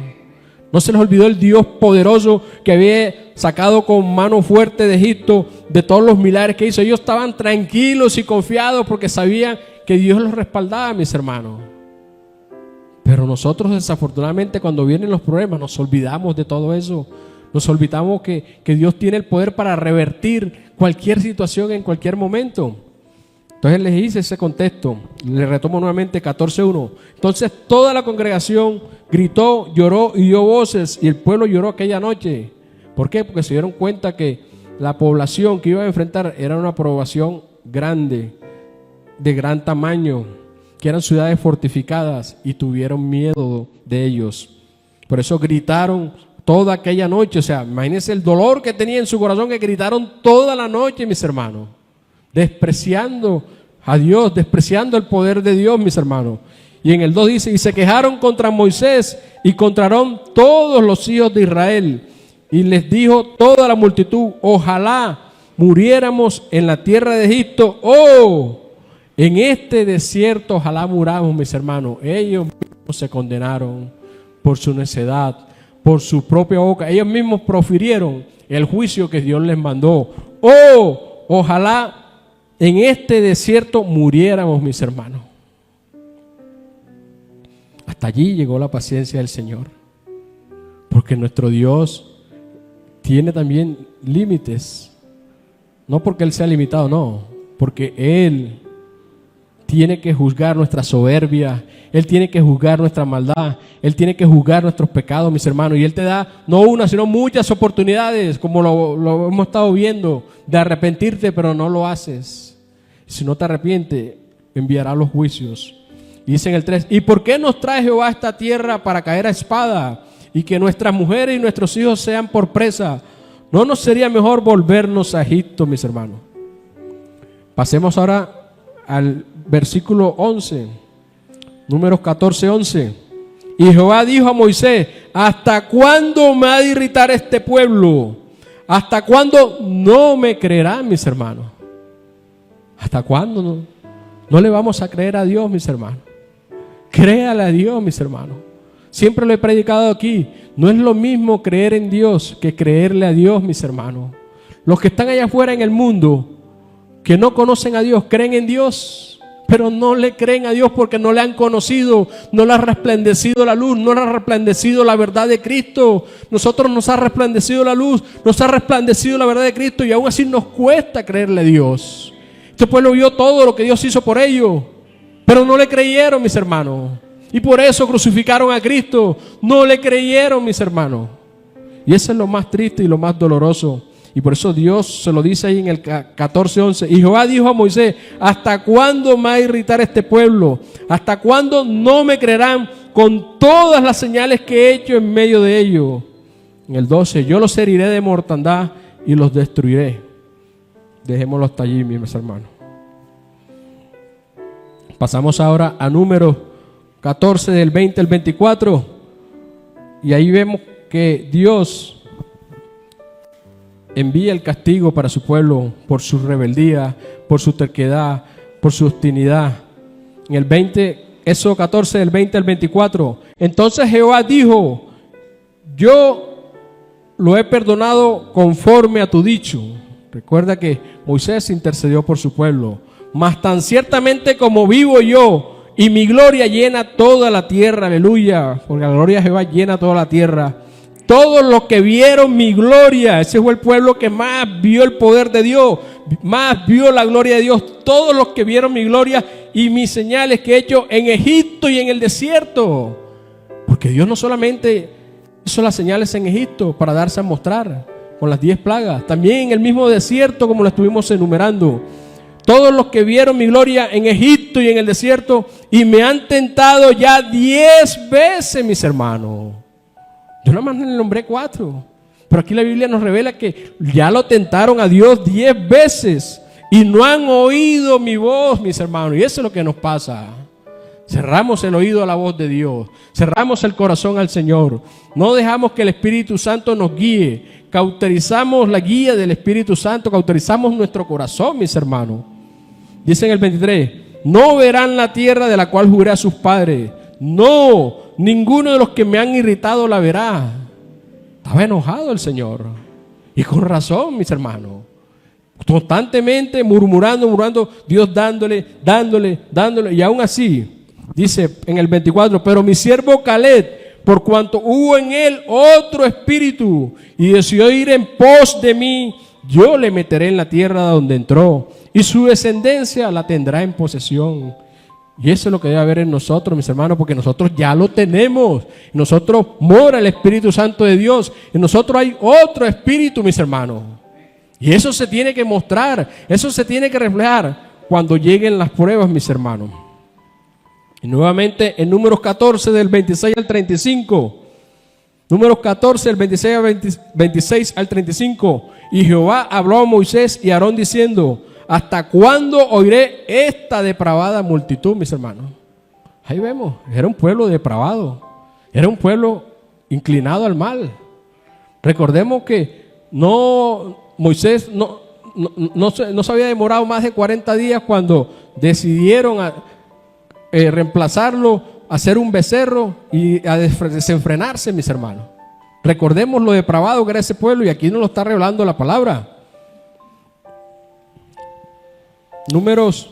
No se les olvidó el Dios poderoso que había sacado con mano fuerte de Egipto, de todos los milagros que hizo. Ellos estaban tranquilos y confiados porque sabían que Dios los respaldaba, mis hermanos. Pero nosotros, desafortunadamente, cuando vienen los problemas, nos olvidamos de todo eso. Nos olvidamos que Dios tiene el poder para revertir cualquier situación en cualquier momento. Entonces les hice ese contexto. Le retomo nuevamente 14:1. Entonces toda la congregación gritó, lloró y dio voces, y el pueblo lloró aquella noche. ¿Por qué? Porque se dieron cuenta que la población que iba a enfrentar era una población grande, de gran tamaño, que eran ciudades fortificadas, y tuvieron miedo de ellos. Por eso gritaron toda aquella noche. O sea, imagínense el dolor que tenía en su corazón, que gritaron toda la noche, mis hermanos, despreciando a Dios, despreciando el poder de Dios, mis hermanos. Y en el 2 dice: y se quejaron contra Moisés y contra Aarón todos los hijos de Israel, y les dijo toda la multitud: ojalá muriéramos en la tierra de Egipto, en este desierto ojalá muramos, mis hermanos. Ellos mismos se condenaron por su necedad, por su propia boca. Ellos mismos profirieron el juicio que Dios les mandó. Ojalá en este desierto muriéramos, mis hermanos. Hasta allí llegó la paciencia del Señor, porque nuestro Dios tiene también límites. No porque Él sea limitado, no, porque Él tiene que juzgar nuestra soberbia, Él tiene que juzgar nuestra maldad, Él tiene que juzgar nuestros pecados, mis hermanos. Y Él te da no una, sino muchas oportunidades, como lo hemos estado viendo, de arrepentirte, pero no lo haces. Si no te arrepientes, enviará los juicios. Y dice en el 3: ¿y por qué nos trae Jehová a esta tierra para caer a espada, y que nuestras mujeres y nuestros hijos sean por presa? ¿No nos sería mejor volvernos a Egipto, mis hermanos? Pasemos ahora al versículo 11, Números 14:11. Y Jehová dijo a Moisés: ¿hasta cuándo me ha de irritar este pueblo? ¿Hasta cuándo no me creerán, mis hermanos? ¿Hasta cuándo no le vamos a creer a Dios, mis hermanos? Créale a Dios, mis hermanos. Siempre lo he predicado aquí. No es lo mismo creer en Dios que creerle a Dios, mis hermanos. Los que están allá afuera en el mundo que no conocen a Dios, creen en Dios, pero no le creen a Dios porque no le han conocido, no le ha resplandecido la luz, no le ha resplandecido la verdad de Cristo. Nosotros nos ha resplandecido la luz, nos ha resplandecido la verdad de Cristo y aún así nos cuesta creerle a Dios. Este pueblo vio todo lo que Dios hizo por ellos, pero no le creyeron, mis hermanos. Y por eso crucificaron a Cristo, no le creyeron, mis hermanos. Y eso es lo más triste y lo más doloroso. Y por eso Dios se lo dice ahí en el 14:11. Y Jehová dijo a Moisés: ¿hasta cuándo me va a irritar este pueblo? ¿Hasta cuándo no me creerán con todas las señales que he hecho en medio de ellos? En el 12: yo los heriré de mortandad y los destruiré. Dejémoslo hasta allí, mis hermanos. Pasamos ahora a Números 14 del 20 al 24. Y ahí vemos que Dios envía el castigo para su pueblo por su rebeldía, por su terquedad, por su obstinidad. En el 20, Éxodo 14 del 20 al 24. Entonces Jehová dijo: yo lo he perdonado conforme a tu dicho. Recuerda que Moisés intercedió por su pueblo. Mas tan ciertamente como vivo yo y mi gloria llena toda la tierra, aleluya, porque la gloria de Jehová llena toda la tierra. Todos los que vieron mi gloria, ese fue el pueblo que más vio el poder de Dios, más vio la gloria de Dios. Todos los que vieron mi gloria y mis señales que he hecho en Egipto y en el desierto. Porque Dios no solamente hizo las señales en Egipto para darse a mostrar con las 10 plagas, también en el mismo desierto, como lo estuvimos enumerando. Todos los que vieron mi gloria en Egipto y en el desierto, y me han tentado ya 10 veces, mis hermanos. Yo nada más le nombré 4, pero aquí la Biblia nos revela que ya lo tentaron a Dios 10 veces y no han oído mi voz, mis hermanos. Y eso es lo que nos pasa. Cerramos el oído a la voz de Dios, cerramos el corazón al Señor, no dejamos que el Espíritu Santo nos guíe, cauterizamos la guía del Espíritu Santo, cauterizamos nuestro corazón, mis hermanos. Dice en el 23: no verán la tierra de la cual juré a sus padres. No, ninguno de los que me han irritado la verá. Estaba enojado el Señor. Y con razón, mis hermanos. Constantemente murmurando, Dios dándole. Y aún así, dice en el 24: pero mi siervo Caleb, por cuanto hubo en él otro espíritu y decidió ir en pos de mí, yo le meteré en la tierra donde entró, y su descendencia la tendrá en posesión. Y eso es lo que debe haber en nosotros, mis hermanos, porque nosotros ya lo tenemos. En nosotros mora el Espíritu Santo de Dios. En nosotros hay otro espíritu, mis hermanos. Y eso se tiene que mostrar, eso se tiene que reflejar cuando lleguen las pruebas, mis hermanos. Y nuevamente en Números 14 del 26 al 35. Números 14 del 26 al 35. Y Jehová habló a Moisés y a Aarón diciendo: ¿hasta cuándo oiré esta depravada multitud, mis hermanos? Ahí vemos, era un pueblo depravado, era un pueblo inclinado al mal. Recordemos que Moisés no se había demorado más de 40 días cuando decidieron reemplazarlo, hacer un becerro y a desenfrenarse, mis hermanos. Recordemos lo depravado que era ese pueblo y aquí nos lo está revelando la palabra. Números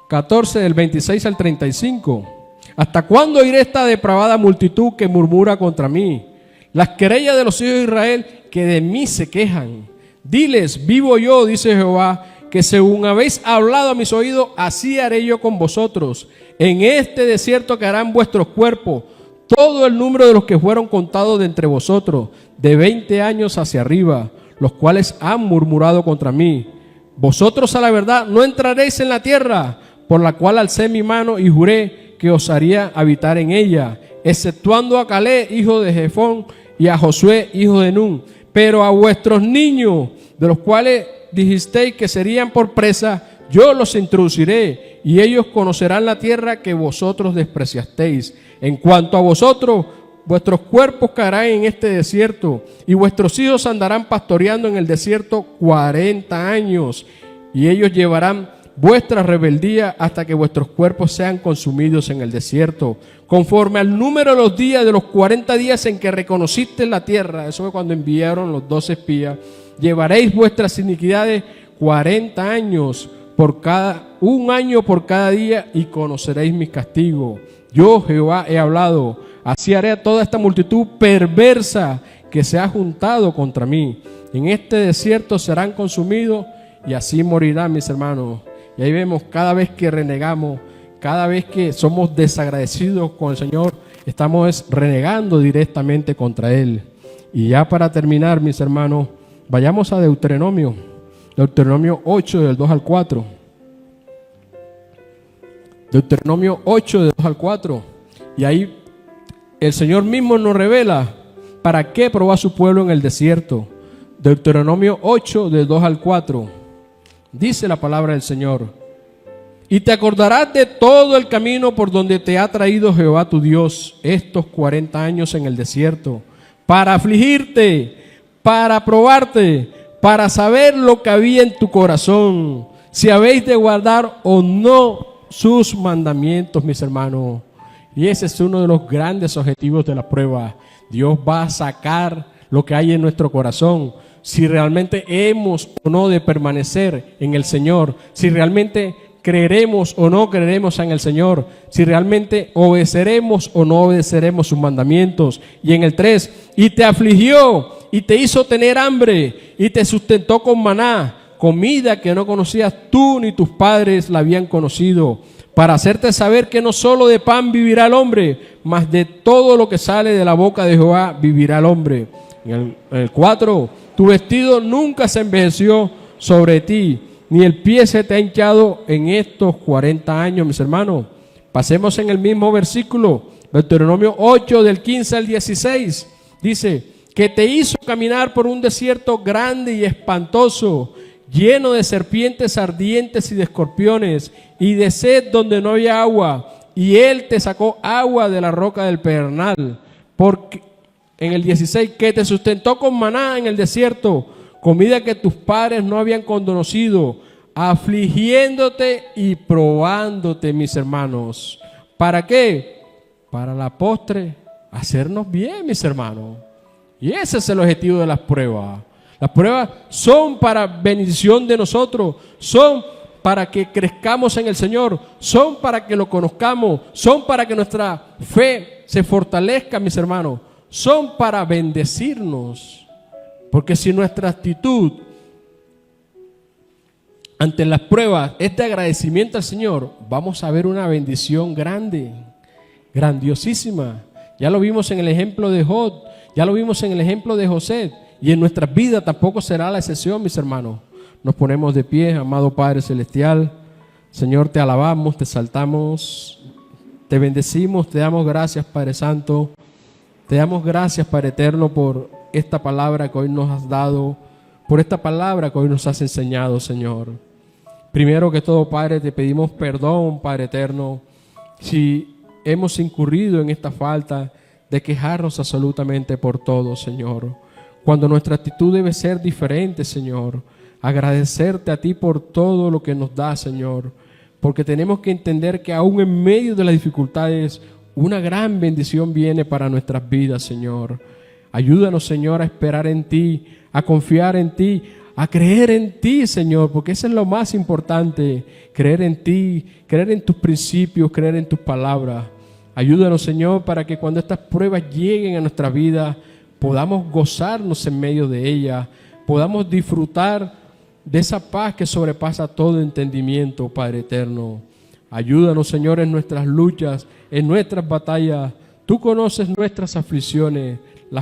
14 del 26 al 35. ¿Hasta cuándo oiré esta depravada multitud que murmura contra mí? Las querellas de los hijos de Israel que de mí se quejan. Diles: vivo yo, dice Jehová, que según habéis hablado a mis oídos, así haré yo con vosotros. En este desierto quedarán vuestros cuerpos, todo el número de los que fueron contados de entre vosotros, de 20 años hacia arriba, los cuales han murmurado contra mí. Vosotros a la verdad no entraréis en la tierra, por la cual alcé mi mano y juré que os haría habitar en ella, exceptuando a Caleb, hijo de Jefón, y a Josué, hijo de Nun. Pero a vuestros niños, de los cuales dijisteis que serían por presa, yo los introduciré, y ellos conocerán la tierra que vosotros despreciasteis. En cuanto a vosotros, vuestros cuerpos caerán en este desierto, y vuestros hijos andarán pastoreando en el desierto 40 años, y ellos llevarán vuestra rebeldía hasta que vuestros cuerpos sean consumidos en el desierto, conforme al número de los días de los 40 días en que reconociste la tierra. Eso fue cuando enviaron los 12 espías. Llevaréis vuestras iniquidades 40 años un año por cada día, y conoceréis mi castigo. Yo, Jehová, he hablado. Así haré a toda esta multitud perversa que se ha juntado contra mí. En este desierto serán consumidos y así morirán, mis hermanos. Y ahí vemos, cada vez que renegamos, cada vez que somos desagradecidos con el Señor, estamos renegando directamente contra Él. Y ya para terminar, mis hermanos, vayamos a Deuteronomio 8, del 2 al 4. Deuteronomio 8, del 2 al 4. Y ahí el Señor mismo nos revela para qué probó a su pueblo en el desierto. Deuteronomio 8, del 2 al 4. Dice la palabra del Señor: y te acordarás de todo el camino por donde te ha traído Jehová tu Dios estos 40 años en el desierto, para afligirte, para probarte, para saber lo que había en tu corazón, si habéis de guardar o no sus mandamientos, mis hermanos. Y ese es uno de los grandes objetivos de la prueba. Dios va a sacar lo que hay en nuestro corazón, si realmente hemos o no de permanecer en el Señor, si realmente creeremos o no creeremos en el Señor, si realmente obedeceremos o no obedeceremos sus mandamientos. Y en el 3, y te afligió y te hizo tener hambre y te sustentó con maná, comida que no conocías tú ni tus padres la habían conocido, para hacerte saber que no solo de pan vivirá el hombre, mas de todo lo que sale de la boca de Jehová vivirá el hombre. En el 4, tu vestido nunca se envejeció sobre ti, ni el pie se te ha hinchado en estos 40 años, mis hermanos. Pasemos en el mismo versículo, Deuteronomio 8, del 15 al 16. Dice: que te hizo caminar por un desierto grande y espantoso, lleno de serpientes ardientes y de escorpiones, y de sed donde no había agua, y él te sacó agua de la roca del pedernal. Porque en el 16, que te sustentó con maná en el desierto, comida que tus padres no habían conocido, afligiéndote y probándote, mis hermanos. ¿Para qué? Para la postre hacernos bien, mis hermanos. Y ese es el objetivo de las pruebas. Las pruebas son para bendición de nosotros, son para que crezcamos en el Señor, son para que lo conozcamos, son para que nuestra fe se fortalezca, mis hermanos, son para bendecirnos. Porque si nuestra actitud ante las pruebas es de agradecimiento al Señor, vamos a ver una bendición grande, grandiosísima. Ya lo vimos en el ejemplo de Job, ya lo vimos en el ejemplo de José, y en nuestras vidas tampoco será la excepción, mis hermanos. Nos ponemos de pie, amado Padre Celestial. Señor, te alabamos, te exaltamos, te bendecimos, te damos gracias, Padre Santo. Te damos gracias, Padre Eterno, por esta palabra que hoy nos has dado, por esta palabra que hoy nos has enseñado, Señor. Primero que todo, Padre, te pedimos perdón, Padre Eterno, si hemos incurrido en esta falta de quejarnos absolutamente por todo, Señor. Cuando nuestra actitud debe ser diferente, Señor. Agradecerte a ti por todo lo que nos da, Señor. Porque tenemos que entender que aún en medio de las dificultades, una gran bendición viene para nuestras vidas, Señor. Ayúdanos, Señor, a esperar en ti, a confiar en ti, a creer en ti, Señor, porque eso es lo más importante, creer en ti, creer en tus principios, creer en tus palabras. Ayúdanos, Señor, para que cuando estas pruebas lleguen a nuestra vida, podamos gozarnos en medio de ellas, podamos disfrutar de esa paz que sobrepasa todo entendimiento, Padre Eterno. Ayúdanos, Señor, en nuestras luchas, en nuestras batallas. Tú conoces nuestras aflicciones, las